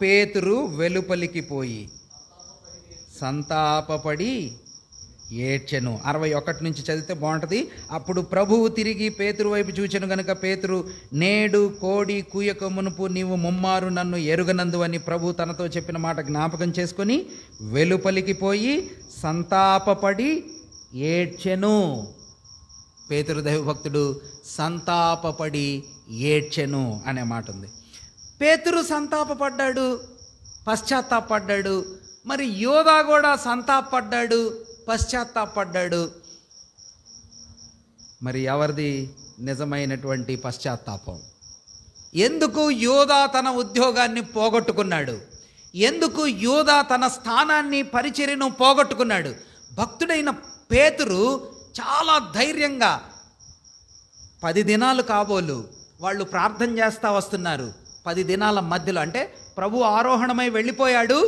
పేతురు వెలుపలికి పోయి సంతాపపడి ఏడ్చెను. 61 నుంచి చదివితే బాగుంటుంది. అప్పుడు ప్రభువు తిరిగి పేతురు వైపు చూచెను గనుక పేతురు, నేడు కోడి కూయక మునుపు నీవు ముమ్మారు నన్ను ఎరుగనందు అని ప్రభు తనతో చెప్పిన మాట జ్ఞాపకం చేసుకొని వెలుపలికి పోయి సంతాపపడి ఏడ్చెను. పేతురు దైవభక్తుడు సంతాపపడి ఏడ్చెను అనే మాట ఉంది. పేతురు సంతాపపడ్డాడు, పశ్చాత్తాపడ్డాడు. మరి యోధా కూడా సంతాపడ్డాడు, పశ్చాత్తాపడ్డాడు. మరి ఎవరిది నిజమైనటువంటి పశ్చాత్తాపం? ఎందుకు యోధా తన ఉద్యోగాన్ని పోగొట్టుకున్నాడు? ఎందుకు యోధా తన స్థానాన్ని, పరిచర్యను పోగొట్టుకున్నాడు? భక్తుడైన పేతురు చాలా ధైర్యంగా 10 దినాలు కాబోలు వాళ్ళు ప్రార్థన చేస్తూ వస్తున్నారు. 10 దినాల మధ్యలో అంటే ప్రభు ఆరోహణమై వెళ్ళిపోయాడు.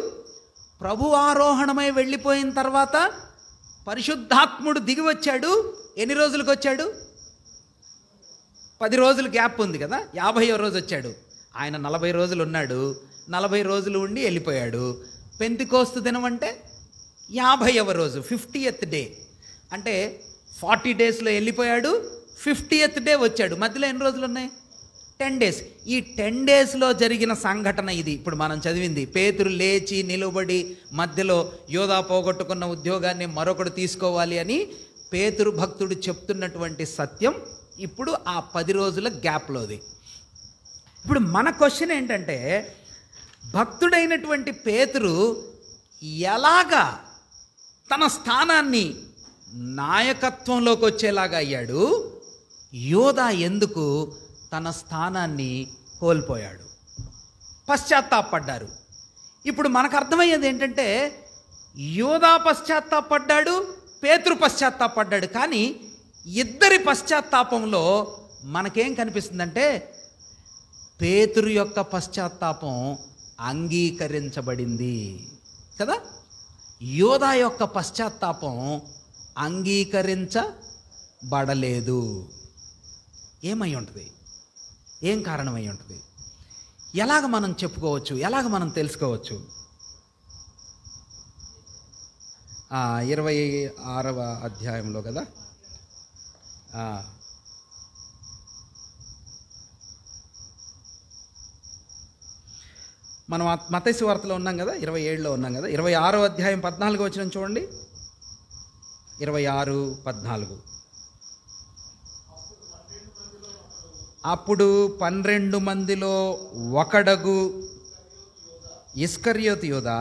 ప్రభు ఆరోహణమై వెళ్ళిపోయిన తర్వాత పరిశుద్ధాత్ముడు దిగి వచ్చాడు. ఎన్ని రోజులకు వచ్చాడు? 10 రోజులు గ్యాప్ ఉంది కదా. 50వ రోజు వచ్చాడు. ఆయన 40 రోజులు ఉన్నాడు. 40 రోజులు ఉండి వెళ్ళిపోయాడు. పెంతెకోస్తు దినం అంటే 50వ రోజు, 50th డే. అంటే 40 డేస్లో వెళ్ళిపోయాడు, 50th డే వచ్చాడు. మధ్యలో ఎన్ని రోజులు ఉన్నాయి? 10 డేస్. ఈ 10 డేస్లో జరిగిన సంఘటన ఇది ఇప్పుడు మనం చదివింది. పేతురు లేచి నిలబడి మధ్యలో యోధా పోగొట్టుకున్న ఉద్యోగాన్ని మరొకడు తీసుకోవాలి అని పేతురు భక్తుడు చెప్తున్నటువంటి సత్యం ఇప్పుడు ఆ 10 రోజుల గ్యాప్లోది. ఇప్పుడు మన క్వశ్చన్ ఏంటంటే, భక్తుడైనటువంటి పేతురు ఎలాగా తన స్థానాన్ని నాయకత్వంలోకి వచ్చేలాగా అయ్యాడు? యోధా ఎందుకు తన స్థానాన్ని కోల్పోయాడు? పశ్చాత్తాపడ్డారు. ఇప్పుడు మనకు అర్థమయ్యేది ఏంటంటే, యోధా పశ్చాత్తాపడ్డాడు, పేతురు పశ్చాత్తాపడ్డాడు. కానీ ఇద్దరి పశ్చాత్తాపంలో మనకేం కనిపిస్తుందంటే, పేతురు యొక్క పశ్చాత్తాపం అంగీకరించబడింది కదా, యోధా యొక్క పశ్చాత్తాపం అంగీకరించబడలేదు. ఏమై ఉంటుంది? ఏం కారణమై ఉంటుంది? ఎలాగ మనం చెప్పుకోవచ్చు? ఎలాగ మనం తెలుసుకోవచ్చు? 26వ అధ్యాయంలో కదా, మనం మత్తయి సువార్తలో ఉన్నాం కదా, 27లో ఉన్నాం కదా. 26వ అధ్యాయం 14వ వచనం చూడండి. 26:14. అప్పుడు 12 మందిలో ఒకడగు ఇస్కరియోతు యూదా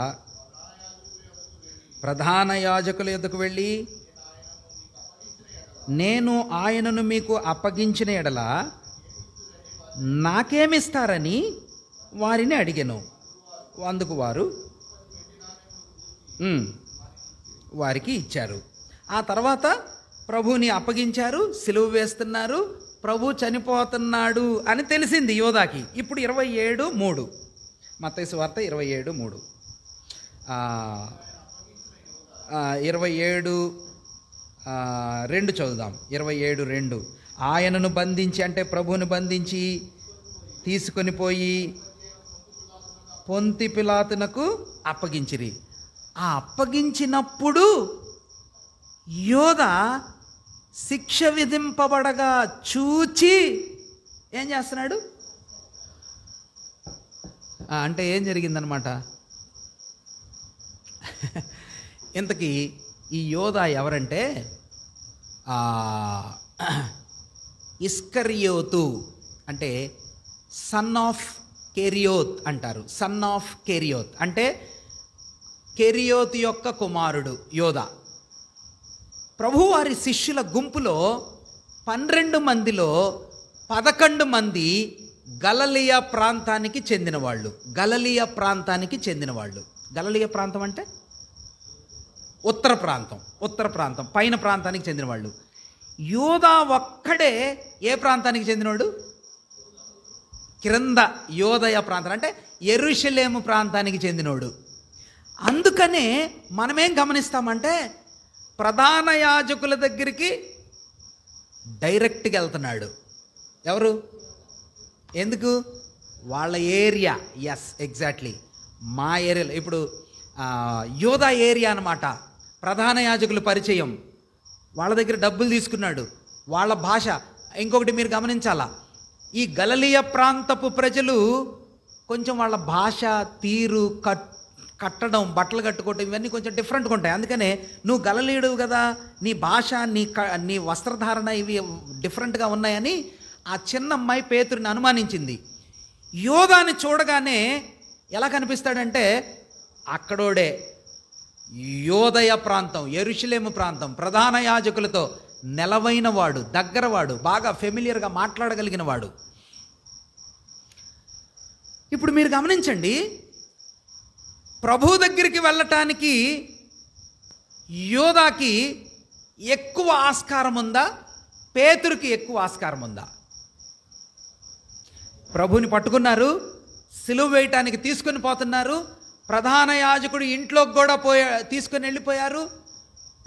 ప్రధాన యాజకుల యొద్దకు వెళ్ళి, నేను ఆయనను మీకు అప్పగించిన ఎడల నాకేమిస్తారని వారిని అడిగెను. అందుకు వారు వారికి ఇచ్చారు. ఆ తర్వాత ప్రభువుని అప్పగించారు, సిలువ వేస్తున్నారు, ప్రభు చనిపోతున్నాడు అని తెలిసింది యోధాకి. ఇప్పుడు 27:3 మత్తయి సువార్త 27:3 27:2 చదువుదాం. 27:2 ఆయనను బంధించి, అంటే ప్రభువుని బంధించి తీసుకొని పోయి పొంతి పిలాతునకు అప్పగించిరి. ఆ అప్పగించినప్పుడు యోధ శిక్ష విధింపబడగా చూచి ఏం చేస్తున్నాడు? అంటే ఏం జరిగిందనమాట? ఇంతకీ ఈ యోధ ఎవరంటే ఇస్కరియోతు, అంటే సన్ ఆఫ్ కెరియోత్ అంటారు. సన్ ఆఫ్ కెరియోత్ అంటే కెరియోత్ యొక్క కుమారుడు యోధ. ప్రభువారి శిష్యుల గుంపులో 12 మందిలో 11 మంది గలిలయ ప్రాంతానికి చెందినవాళ్ళు. గలిలయ ప్రాంతానికి చెందినవాళ్ళు. గలిలయ ప్రాంతం అంటే ఉత్తర ప్రాంతం పైన ప్రాంతానికి చెందినవాళ్ళు. యోధ ఒక్కడే ఏ ప్రాంతానికి చెందినవాడు? క్రింద యోదయ ప్రాంతం అంటే యెరూషలేము ప్రాంతానికి చెందినోడు. అందుకనే మనమేం గమనిస్తామంటే ప్రధాన యాజకుల దగ్గరికి డైరెక్ట్గా వెళ్తున్నాడు. ఎవరు? ఎందుకు? వాళ్ళ ఏరియా. ఎస్, ఎగ్జాక్ట్లీ మా ఏరియాలో. ఇప్పుడు యోధా ఏరియా అన్నమాట. ప్రధాన యాజకుల పరిచయం, వాళ్ళ దగ్గర డబ్బులు తీసుకున్నాడు, వాళ్ళ భాష. ఇంకొకటి మీరు గమనించాలా, ఈ గలిలయ ప్రాంతపు ప్రజలు కొంచెం వాళ్ళ భాష, తీరు, కట్టడం, బట్టలు కట్టుకోవటం ఇవన్నీ కొంచెం డిఫరెంట్గా ఉంటాయి. అందుకనే నువ్వు గలిలయుడు కదా, నీ భాష, నీ వస్త్రధారణ ఇవి డిఫరెంట్గా ఉన్నాయని ఆ చిన్న అమ్మాయి పేతురుని అనుమానించింది. యోధాని చూడగానే ఎలా కనిపిస్తాడంటే అక్కడోడే యోదయ ప్రాంతం, యెరూషలేము ప్రాంతం, ప్రధాన యాజకులతో నెలవైన వాడు, దగ్గరవాడు, బాగా ఫెమిలియర్గా మాట్లాడగలిగిన వాడు. ఇప్పుడు మీరు గమనించండి, ప్రభు దగ్గరికి వెళ్ళటానికి యోధాకి ఎక్కువ ఆస్కారం ఉందా, పేతురుకి ఎక్కువ ఆస్కారం ఉందా? ప్రభుని పట్టుకున్నారు, సిలువ వేయటానికి తీసుకుని పోతున్నారు, ప్రధాన యాజకుడు ఇంట్లోకి కూడా తీసుకుని వెళ్ళిపోయారు.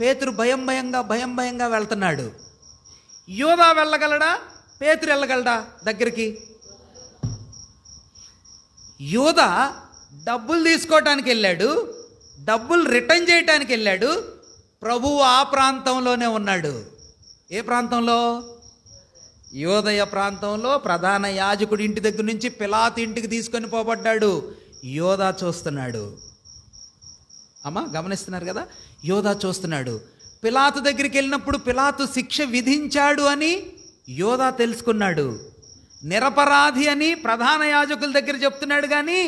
పేతురు భయం భయంగా వెళ్తున్నాడు. యోధా వెళ్ళగలడా? పేతురు వెళ్ళగలడా దగ్గరికి? యోధా డబ్బులు తీసుకోవటానికి వెళ్ళాడు, డబ్బులు రిటర్న్ చేయటానికి వెళ్ళాడు. ప్రభువు ఆ ప్రాంతంలోనే ఉన్నాడు. ఏ ప్రాంతంలో? యోదయ ప్రాంతంలో. ప్రధాన యాజకుడి ఇంటి దగ్గర నుంచి పిలాతు ఇంటికి తీసుకొని పోబడ్డాడు. యోధా చూస్తున్నాడు. అమ్మా గమనిస్తున్నారు కదా? యోధా చూస్తున్నాడు. పిలాతు దగ్గరికి వెళ్ళినప్పుడు పిలాతు శిక్ష విధించాడు అని యోధా తెలుసుకున్నాడు. నిరపరాధి అని ప్రధాన యాజకుల దగ్గర చెప్తున్నాడు, కానీ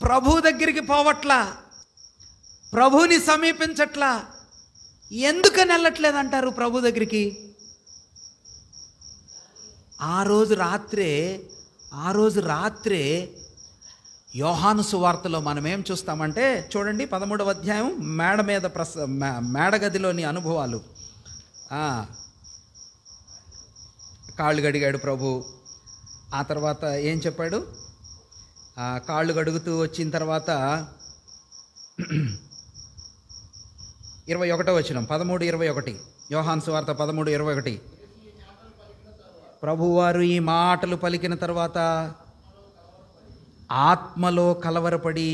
ప్రభు దగ్గరికి పోవట్లా, ప్రభుని సమీపించట్లా. ఎందుకని వెళ్ళట్లేదంటారు ప్రభు దగ్గరికి? ఆ రోజు రాత్రే యోహాను సువార్తలో మనం ఏం చూస్తామంటే, చూడండి 13వ అధ్యాయం, మేడ మీద మేడగదిలోని అనుభవాలు. కాళ్ళు గడిగాడు ప్రభు. ఆ తర్వాత ఏం చెప్పాడు? కాళ్ళు గడుగుతూ వచ్చిన తర్వాత 21వ వచనం, 13:21, యోహాను సువార్త 13:21. ప్రభువారు ఈ మాటలు పలికిన తర్వాత ఆత్మలో కలవరపడి,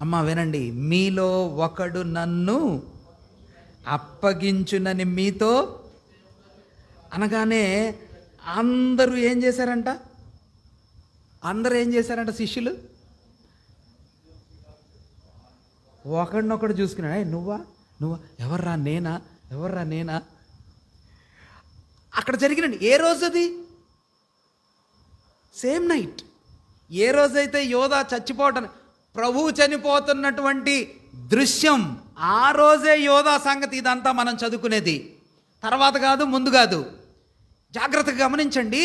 అమ్మా వినండి, మీలో ఒకడు నన్ను అప్పగించునని మీతో అనగానే అందరూ ఏం చేశారంట? శిష్యులు ఒకడినొకడు చూసుకున్నాడు. నువ్వా ఎవర్రా నేనా? అక్కడ జరిగినండి. ఏ రోజు అది? Same night. ఏ రోజైతే యోధా చచ్చిపోవటం, ప్రభువు చనిపోతున్నటువంటి దృశ్యం, ఆ రోజే యోధా సంగతి ఇదంతా మనం చదువుకునేది. తర్వాత కాదు, ముందు కాదు. జాగ్రత్తగా గమనించండి.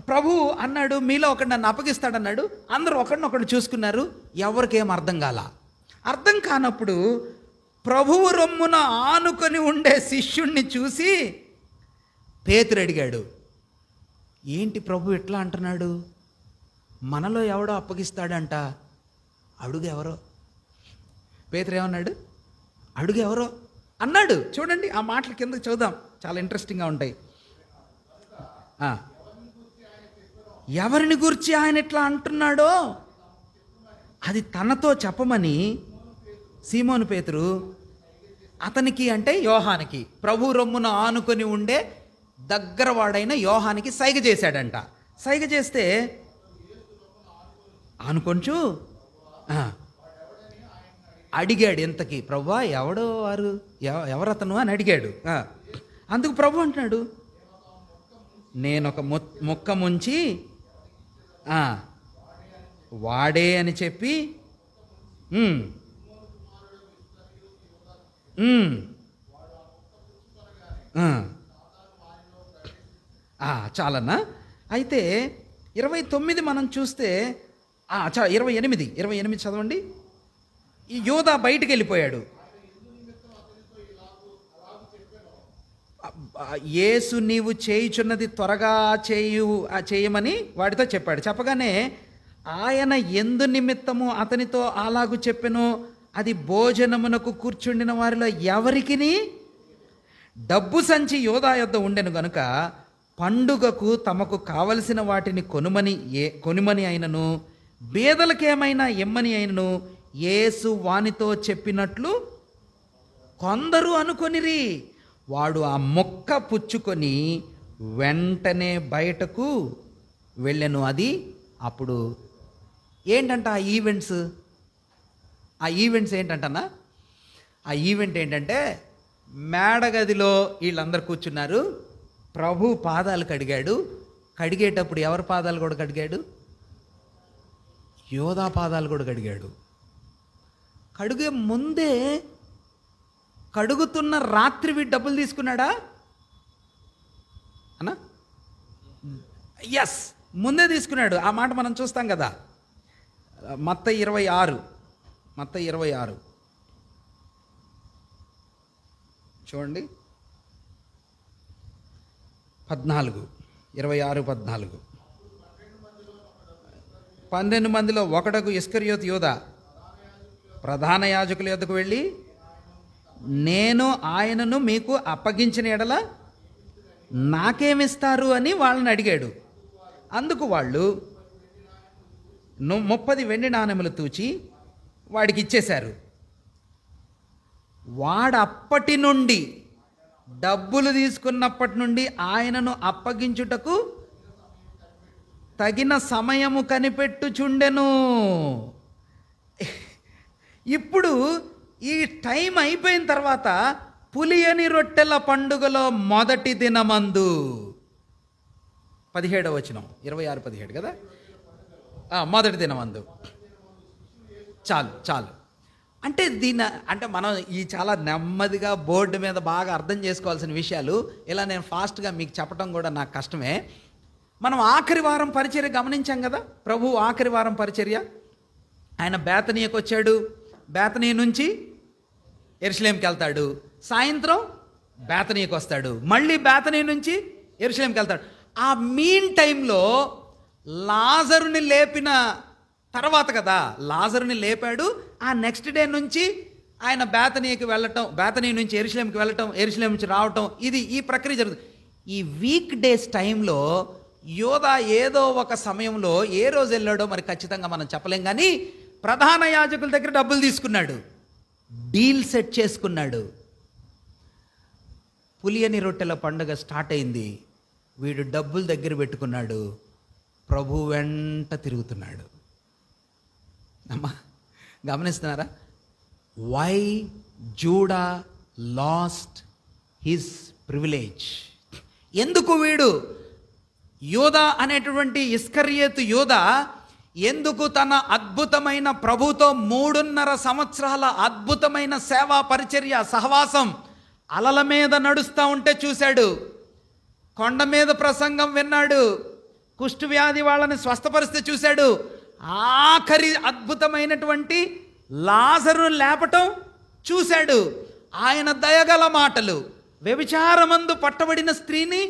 ప్రభు అన్నాడు, మీలో ఒకడు నన్ను అప్పగిస్తాడన్నాడు. అందరూ ఒకడినొకడు చూసుకున్నారు. ఎవరికేం అర్థం కానప్పుడు ప్రభువు రొమ్మున ఆనుకొని ఉండే శిష్యుణ్ణి చూసి పేతురు అడిగాడు, ఏంటి ప్రభు ఎట్లా అంటున్నాడు? మనలో ఎవడో అప్పగిస్తాడంట, అడుగు ఎవరో. పేతురు ఏమన్నాడు? అడుగు ఎవరో అన్నాడు. చూడండి ఆ మాటలు కిందకి చూద్దాం, చాలా ఇంట్రెస్టింగ్గా ఉంటాయి. ఎవరిని గురించి ఆయన ఇట్లా అంటున్నాడో అది తనతో చెప్పమని సీమోను పేతురు అతనికి, అంటే యోహానికి, ప్రభు రొమ్మున ఆనుకొని ఉండే దగ్గర వాడైన యోహానికి సైగ చేశాడంట. సైగ చేస్తే ఆనుకొంచు అడిగాడు, ఎంతకి ప్రభువా ఎవడో వారు, ఎవరతను అని అడిగాడు. అందుకు ప్రభు అంటున్నాడు, నేను ఒక మొక్క ముంచి వాడే అని చెప్పి చాలన్నా. అయితే 29 మనం చూస్తే 28 చదవండి. ఈ యోధా బయటికి వెళ్ళిపోయాడు. యేసు నీవు చేయుచున్నది త్వరగా చేయమని వాడితో చెప్పాడు. చెప్పగానే ఆయన ఎందు నిమిత్తము అతనితో అలాగు చెప్పెను, అది భోజనమునకు కూర్చుండిన వారిలో ఎవరికిని డబ్బు సంచి యోధా యొద్ద ఉండెను గనుక పండుగకు తమకు కావలసిన వాటిని కొనుమని అయినను బేదలకేమైనా ఇమ్మని అయినను యేసు వానితో చెప్పినట్లు కొందరు అనుకొనిరి. వాడు ఆ మొక్క పుచ్చుకొని వెంటనే బయటకు వెళ్ళెను. అది అప్పుడు ఏంటంట ఆ ఈవెంట్స్ ఏంటంటన్నా? ఆ ఈవెంట్ ఏంటంటే మేడగదిలో వీళ్ళందరూ కూర్చున్నారు. ప్రభు పాదాలు కడిగాడు. కడిగేటప్పుడు ఎవరి పాదాలు కూడా కడిగాడు? యోధా పాదాలు కూడా కడిగాడు. కడిగే ముందే కడుగుతున్న రాత్రి వీడు డబ్బులు తీసుకున్నాడా అన్నా? ఎస్, ముందే తీసుకున్నాడు. ఆ మాట మనం చూస్తాం కదా. మత్తయి 26 చూడండి, 14, 26-14. 12 మందిలో ఒకడకు ఇస్కరియోతు యూదా ప్రధాన యాజకుల యొద్దకు వెళ్ళి, నేను ఆయనను మీకు అప్పగించిన ఎడల నాకేమిస్తారు అని వాళ్ళని అడిగాడు. అందుకు వాళ్ళు 30 వెండి నాణెములు తూచి వాడికి ఇచ్చేశారు. వాడు అప్పటి నుండి, డబ్బులు తీసుకున్నప్పటి నుండి ఆయనను అప్పగించుటకు తగిన సమయము కనిపెట్టుచుండెను. ఇప్పుడు ఈ టైం అయిపోయిన తర్వాత పులియని రొట్టెల పండుగలో మొదటి దినమందు 17వ వచనం, 26-17 కదా, మొదటి దినమందు. చాలు అంటే అంటే మనం ఈ చాలా నెమ్మదిగా బోర్డు మీద బాగా అర్థం చేసుకోవాల్సిన విషయాలు. ఇలా నేను ఫాస్ట్గా మీకు చెప్పడం కూడా నాకు కష్టమే. మనం ఆఖరి వారం పరిచర్య గమనించాం కదా. ప్రభు ఆఖరి వారం పరిచర్య, ఆయన బేతనీయకు వచ్చాడు. బేతనీయ నుంచి యెరూషలేంకి వెళ్తాడు. సాయంత్రం బేతనీయకు వస్తాడు. మళ్ళీ బేతనీయ నుంచి యెరూషలేంకి వెళ్తాడు. ఆ మీన్ టైంలో లాజరుని లేపిన తర్వాత కదా, లాజరుని లేపాడు. ఆ నెక్స్ట్ డే నుంచి ఆయన బేతనీయకి వెళ్ళటం, బేతనీయ నుంచి యెరూషలేంకి వెళ్ళటం, యెరూషలేం నుంచి రావటం, ఈ ప్రక్రియ జరుగుతుంది. ఈ వీక్ డేస్ టైంలో యోధా ఏదో ఒక సమయంలో ఏ రోజు వెళ్ళాడో మరి ఖచ్చితంగా మనం చెప్పలేం, కానీ ప్రధాన యాజకుల దగ్గర డబ్బులు తీసుకున్నాడు, డీల్ సెట్ చేసుకున్నాడు. పులియని రొట్టెల పండుగ స్టార్ట్ అయింది. వీడు డబ్బులు దగ్గర పెట్టుకున్నాడు. ప్రభు వెంట తిరుగుతున్నాడు. అమ్మా గమనిస్తున్నారా? Why Judah lost his privilege. ఎందుకు వీడు యోధా అనేటువంటి ఇస్కరియోతు యోధా ఎందుకు తన అద్భుతమైన ప్రభుతో 3.5 సంవత్సరాల అద్భుతమైన సేవా పరిచర్య సహవాసం అలల మీద నడుస్తూ ఉంటే చూశాడు. కొండ మీద ప్రసంగం విన్నాడు. కుష్టు వ్యాధి వాళ్ళని స్వస్థపరిస్తే చూశాడు. ఆఖరి అద్భుతమైనటువంటి లాజరు లేపటం చూశాడు. ఆయన దయగల మాటలు, వ్యభిచారమందు పట్టబడిన స్త్రీని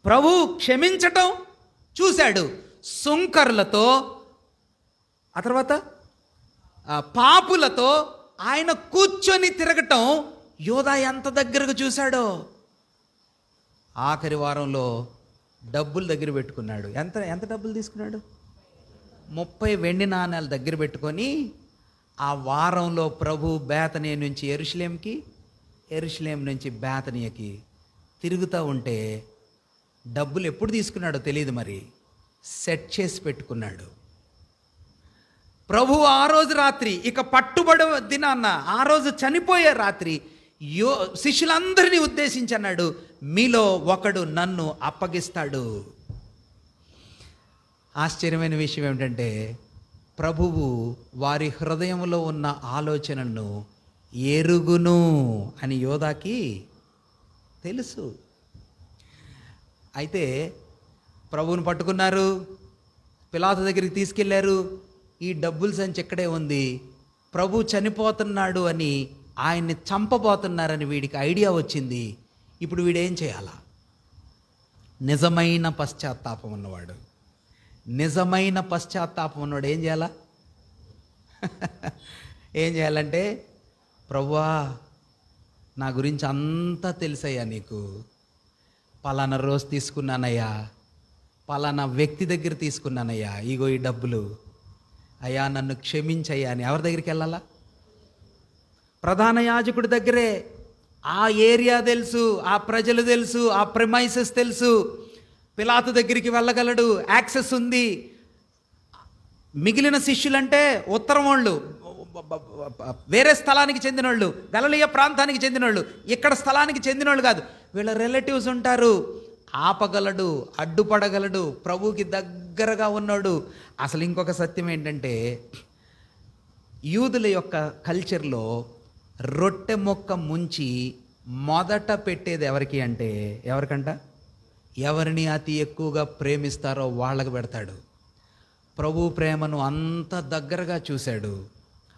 ప్రభు క్షమించటం చూశాడు. సుంకరులతో, ఆ తర్వాత పాపులతో ఆయన కూర్చొని తిరగటం యోధా ఎంత దగ్గరకు చూశాడో. ఆఖరి వారంలో డబ్బులు దగ్గర పెట్టుకున్నాడు. ఎంత ఎంత డబ్బులు తీసుకున్నాడు? 30 వెండి నాణేలు దగ్గర పెట్టుకొని ఆ వారంలో ప్రభు బేతనియ నుంచి యెరూషలేంకి, యెరూషలేం నుంచి బేతనియకి తిరుగుతూ ఉంటే డబ్బులు ఎప్పుడు తీసుకున్నాడో తెలియదు, మరి సెట్ చేసి పెట్టుకున్నాడు. ప్రభు ఆ రోజు రాత్రి, ఇక పట్టుబడి దినాన్న, ఆ రోజు చనిపోయే రాత్రి శిష్యులందరినీ ఉద్దేశించి అన్నాడు, మీలో ఒకడు నన్ను అప్పగిస్తాడు. ఆశ్చర్యమైన విషయం ఏమిటంటే, ప్రభువు వారి హృదయంలో ఉన్న ఆలోచనను ఎరుగును అని యోధాకి తెలుసు. అయితే ప్రభువుని పట్టుకున్నారు, పిలాతు దగ్గరికి తీసుకెళ్లారు. ఈ డబ్బుల సంచి ఎక్కడే ఉంది, ప్రభు చనిపోతున్నాడు అని, ఆయన్ని చంపబోతున్నారని వీడికి ఐడియా వచ్చింది. ఇప్పుడు వీడేం చేయాలా? నిజమైన పశ్చాత్తాపం ఉన్నవాడు, నిజమైన పశ్చాత్తాపం ఉన్నవాడు ఏం చేయాలా? ఏం చేయాలంటే, ప్రభువా నా గురించి అంతా తెలుసయ్యా, నీకు పలానా రోజు తీసుకున్నానయ్యా, పలానా వ్యక్తి దగ్గర తీసుకున్నానయ్యా, ఇగో ఈ డబ్బులు అయ్యా, నన్ను క్షమించయ్యా అని ఎవరి దగ్గరికి వెళ్ళాలా? ప్రధాన యాజకుడి దగ్గరే. ఆ ఏరియా తెలుసు, ఆ ప్రజలు తెలుసు, ఆ ప్రిమైసెస్ తెలుసు. పిలాతు దగ్గరికి వెళ్ళగలడు, యాక్సెస్ ఉంది. మిగిలిన శిష్యులంటే ఉత్తరం వాళ్ళు, వేరే స్థలానికి చెందినోళ్ళు, గలిలయ ప్రాంతానికి చెందినోళ్ళు, ఇక్కడ స్థలానికి చెందినోళ్ళు కాదు. వీళ్ళ రిలేటివ్స్ ఉంటారు. ఆపగలడు, అడ్డుపడగలడు, ప్రభువుకి దగ్గరగా ఉన్నాడు. అసలు ఇంకొక సత్యం ఏంటంటే, యూదుల యొక్క కల్చర్లో రొట్టె మొక్క ముంచి మొదట పెట్టేది ఎవరికి అంటే, ఎవరికంట? ఎవరిని అతి ఎక్కువగా ప్రేమిస్తారో వాళ్ళకు పెడతాడు. ప్రభు ప్రేమను అంత దగ్గరగా చూశాడు.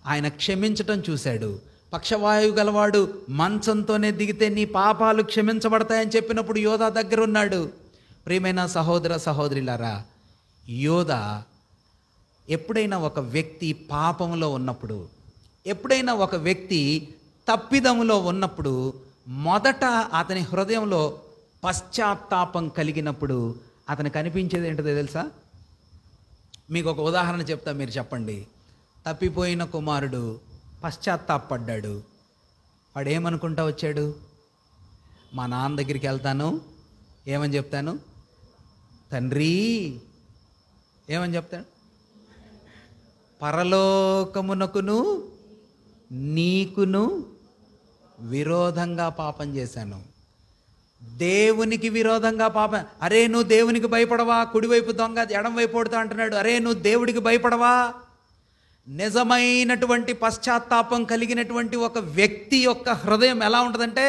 ఆయన క్షమించటం చూశాడు. పక్షవాయువు గలవాడు మంచంతోనే దిగితే నీ పాపాలు క్షమించబడతాయని చెప్పినప్పుడు యోధా దగ్గర ఉన్నాడు. ప్రియమైన సహోదర సహోదరులారా, యోధా ఎప్పుడైనా ఒక వ్యక్తి పాపంలో ఉన్నప్పుడు, ఎప్పుడైనా ఒక వ్యక్తి తప్పిదములో ఉన్నప్పుడు, మొదట అతని హృదయంలో పశ్చాత్తాపం కలిగినప్పుడు అతనికి అనిపించేది ఏంటో తెలుసా? మీకు ఒక ఉదాహరణ చెప్తా, మీరు చెప్పండి. తప్పిపోయిన కుమారుడు పశ్చాత్తాపడ్డాడు. వాడు ఏమనుకుంటా వచ్చాడు? మా నాన్న దగ్గరికి వెళ్తాను, ఏమని చెప్తాను? తండ్రి ఏమని చెప్తాడు? పరలోకమునకును నీకును విరోధంగా పాపం చేశాను. దేవునికి విరోధంగా పాపం. అరే నువ్వు దేవునికి భయపడవా? కుడివైపు దొంగ ఎడంవైపు కొడతా అంటున్నాడు. అరే నువ్వు దేవుడికి భయపడవా? నిజమైనటువంటి పశ్చాత్తాపం కలిగినటువంటి ఒక వ్యక్తి యొక్క హృదయం ఎలా ఉంటుందంటే,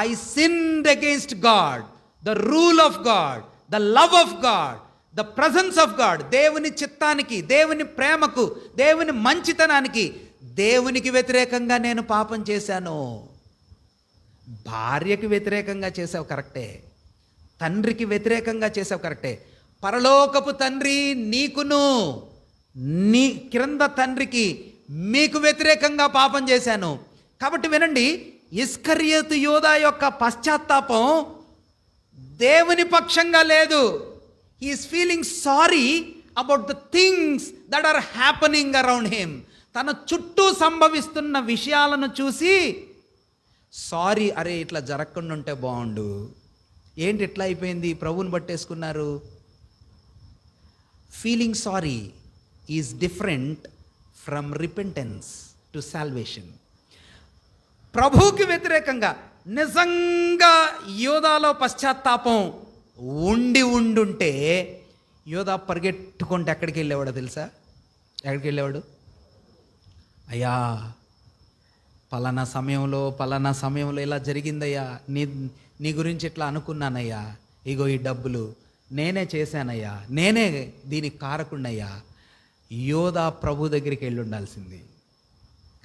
I sinned against God, the rule of God, the love of God, the presence of God. దేవుని చిత్తానికి, దేవుని ప్రేమకు, దేవుని మంచితనానికి, దేవునికి వ్యతిరేకంగా నేను పాపం చేశాను. భార్యకి వ్యతిరేకంగా చేసావు కరెక్టే, తండ్రికి వ్యతిరేకంగా చేసావు కరెక్టే. పరలోకపు తండ్రి నీకును నీ క్రింద తండ్రికి మీకు వ్యతిరేకంగా పాపం చేశాను. కాబట్టి వినండి, ఇస్కరియోతు యోధా యొక్క పశ్చాత్తాపం దేవుని పక్షంగా లేదు. He is feeling sorry about the things that are happening around him. తన చుట్టూ సంభవిస్తున్న విషయాలను చూసి సారీ, అరే ఇట్లా జరగకుండా ఉంటే బాగుండు, ఏంటి ఇట్లా అయిపోయింది, ప్రభువుని పట్టేసుకున్నారు. Feeling sorry is different from repentance to salvation. ప్రభువుకి వ్యతిరేకంగా నిజంగా యోధాలో పశ్చాత్తాపం ఉండుంటే యోధా పరిగెట్టుకుంటే ఎక్కడికి వెళ్ళేవాడో తెలుసా? ఎక్కడికి వెళ్ళేవాడు? అయ్యా పలానా సమయంలో ఇలా జరిగిందయ్యా, నీ గురించి ఇట్లా అనుకున్నానయ్యా, ఇగో ఈ డబ్బులు నేనే చేశానయ్యా, నేనే దీనికి కారకున్నయ్యా. యోధా ప్రభు దగ్గరికి వెళ్ళి ఉండాల్సింది.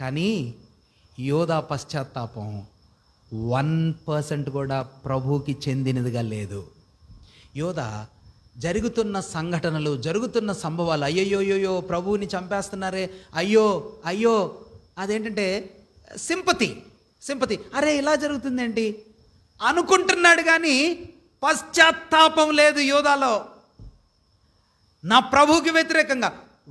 కానీ యోధా పశ్చాత్తాపం 1% కూడా ప్రభువుకి చెందినదిగా లేదు. యోధా జరుగుతున్న సంఘటనలు, జరుగుతున్న సంభవాలు, అయ్యయ్యోయ్యో ప్రభువుని చంపేస్తున్నారే, అయ్యో అయ్యో, అదేంటంటే సింపతి, అరే ఇలా జరుగుతుందేంటి అనుకుంటున్నాడు, కానీ పశ్చాత్తాపం లేదు యోధాలో. నా ప్రభువుకి వ్యతిరేకంగా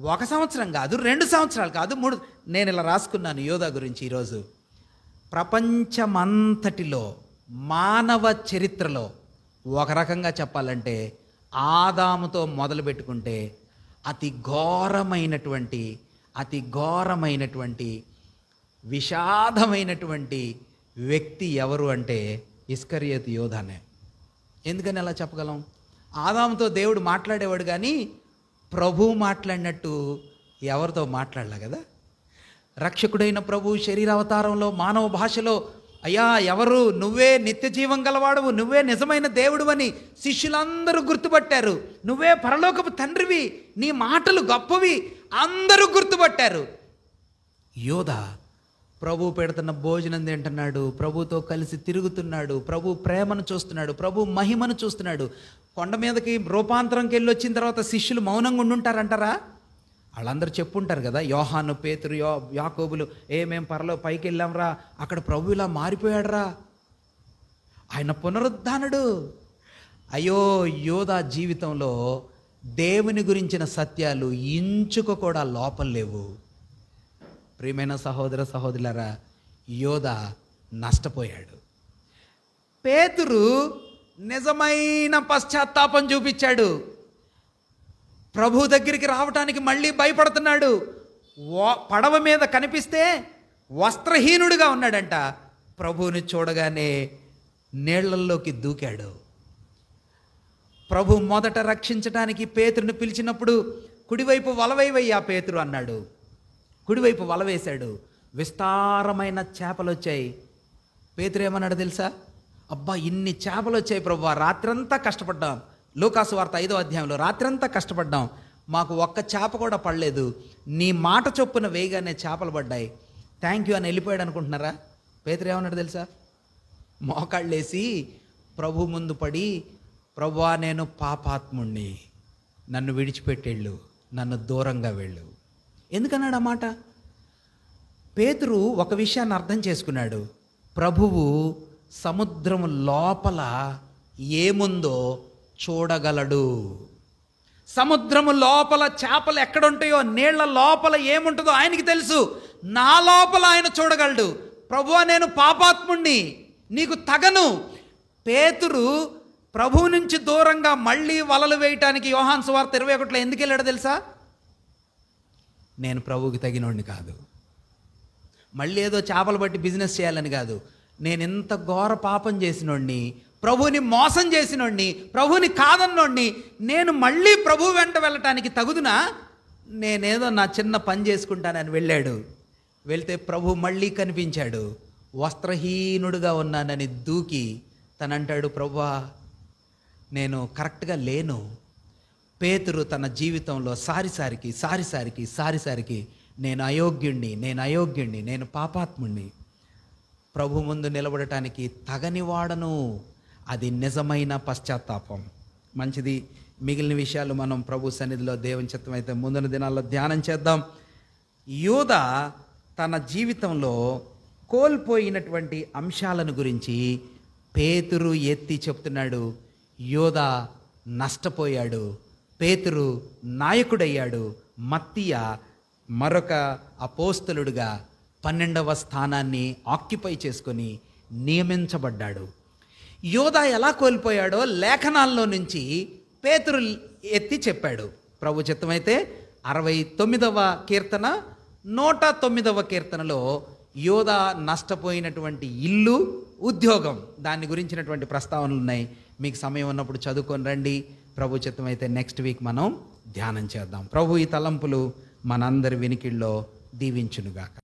1 సంవత్సరం కాదు, 2 సంవత్సరాలు కాదు, 3. నేను ఇలా రాసుకున్నాను యోధా గురించి ఈరోజు. ప్రపంచమంతటిలో మానవ చరిత్రలో ఒక రకంగా చెప్పాలంటే ఆదాముతో మొదలు పెట్టుకుంటే అతి ఘోరమైనటువంటి విషాదమైనటువంటి వ్యక్తి ఎవరు అంటే ఇస్కరియోతు యోధానే. ఎందుకని అలా చెప్పగలం? ఆదాముతో దేవుడు మాట్లాడేవాడు, కానీ ప్రభువు మాట్లాడినట్టు ఎవరితో మాట్లాడలే కదా. రక్షకుడైన ప్రభు శరీరావతారంలో మానవ భాషలో, అయ్యా ఎవరు, నువ్వే నిత్య జీవం గలవాడవు, నువ్వే నిజమైన దేవుడు అని శిష్యులందరూ గుర్తుపట్టారు. నువ్వే పరలోకపు తండ్రివి, నీ మాటలు గొప్పవి, అందరూ గుర్తుపట్టారు. యోధా ప్రభు పెడుతున్న భోజనం తింటున్నాడు, ప్రభుతో కలిసి తిరుగుతున్నాడు, ప్రభు ప్రేమను చూస్తున్నాడు, ప్రభు మహిమను చూస్తున్నాడు. కొండ మీదకి రూపాంతరంకి వెళ్ళి వచ్చిన తర్వాత శిష్యులు మౌనంగా ఉండుంటారంటారా? వాళ్ళందరూ చెప్పుంటారు కదా, యోహాను, పేతురు, యాకోబులు, మేం పైకి వెళ్ళాంరా, అక్కడ ప్రభు ఇలా మారిపోయాడురా, ఆయన పునరుద్ధానుడు. అయ్యో, యోధా జీవితంలో దేవుని గురించిన సత్యాలు ఇంచుకు కూడా లోపం లేవు. ప్రియమైన సహోదర సహోదరులారా, యోధా నష్టపోయాడు. పేతురు నిజమైన పశ్చాత్తాపం చూపించాడు. ప్రభు దగ్గరికి రావటానికి మళ్ళీ భయపడుతున్నాడు. పడవ మీద కనిపిస్తే వస్త్రహీనుడిగా ఉన్నాడంట. ప్రభువుని చూడగానే నీళ్లల్లోకి దూకాడు. ప్రభు మొదట రక్షించడానికి పేతురుని పిలిచినప్పుడు కుడివైపు వలవేవయ్యా పేతురు అన్నాడు. కుడివైపు వల వేశాడు. విస్తారమైన చేపలు వచ్చాయి. పేతురు ఏమన్నాడు తెలుసా? అబ్బా, ఇన్ని చేపలు వచ్చాయి ప్రభువా, రాత్రంతా కష్టపడ్డాం. లూకాసు వార్త 5వ అధ్యాయంలో, రాత్రంతా కష్టపడ్డాం, మాకు ఒక్క చేప కూడా పడలేదు, నీ మాట చొప్పున వేయగానే చేపలు పడ్డాయి, థ్యాంక్ యూ అని వెళ్ళిపోయాడు అనుకుంటున్నారా? పేతురు ఏమన్నాడు తెలుసా? మోకాళ్ళేసి ప్రభు ముందు పడి, ప్రభువా నేను పాపాత్ముణ్ణి, నన్ను విడిచిపెట్టేళ్ళు, నన్ను దూరంగా వెళ్ళు. ఎందుకన్నాడు ఆ మాట? పేతురు ఒక విషయాన్ని అర్థం చేసుకున్నాడు. ప్రభువు సముద్రం లోపల ఏముందో చూడగలడు. సముద్రము లోపల చేపలు ఎక్కడుంటాయో, నీళ్ల లోపల ఏముంటుందో ఆయనకి తెలుసు. నా లోపల ఆయన చూడగలడు. ప్రభువా నేను పాపాత్ముణ్ణి, నీకు తగను. పేతురు ప్రభువు నుంచి దూరంగా మళ్ళీ వలలు వేయటానికి యోహాను సువార్త 21లో ఎందుకు వెళ్ళాడో తెలుసా? నేను ప్రభువుకి తగినోడిని కాదు, మళ్ళీ ఏదో చేపలు బట్టి బిజినెస్ చేయాలని కాదు, నేను ఎంత ఘోర పాపం చేసినోడిని, ప్రభువుని మోసం చేసినోడిని, ప్రభువుని కాదన్నోడిని, నేను మళ్ళీ ప్రభువు వెంట వెళ్ళటానికి తగుదునా? నేనేదో నా చిన్న పని చేసుకుంటానని వెళ్ళాడు. వెళ్తే ప్రభు మళ్ళీ కనిపించాడు. వస్త్రహీనుడుగా ఉన్నానని దూకి తనంటాడు, ప్రభువా నేను కరెక్ట్గా లేను. పేతురు తన జీవితంలో సారిసారికి నేను అయోగ్యుణ్ణి, నేను పాపాత్ముణ్ణి, ప్రభు ముందు నిలబడటానికి తగనివాడను. అది నిజమైన పశ్చాత్తాపం. మంచిది, మిగిలిన విషయాలు మనం ప్రభు సన్నిధిలో దేవుని చిత్తం అయితే ముందున దినాల్లో ధ్యానం చేద్దాం. యోధా తన జీవితంలో కోల్పోయినటువంటి అంశాలను గురించి పేతురు ఎత్తి చెప్తున్నాడు. యోధా నష్టపోయాడు, పేతురు నాయకుడయ్యాడు, మత్తీయ మరొక అపోస్తలుడుగా 12వ స్థానాన్ని ఆక్యుపై చేసుకొని నియమించబడ్డాడు. యోధా ఎలా కోల్పోయాడో లేఖనాల్లో నుంచి పేతురు ఎత్తి చెప్పాడు. ప్రభు చిత్తమైతే 69వ కీర్తన 109వ కీర్తనలో యోధా నష్టపోయినటువంటి ఇల్లు, ఉద్యోగం, దాన్ని గురించినటువంటి ప్రస్తావనలు ఉన్నాయి. మీకు సమయం ఉన్నప్పుడు చదువుకొని రండి. ప్రభు చిత్తమైతే నెక్స్ట్ వీక్ మనం ధ్యానం చేద్దాం. ప్రభు ఈ తలంపులు మనందరి వినికిల్లో దీవించునుగాక.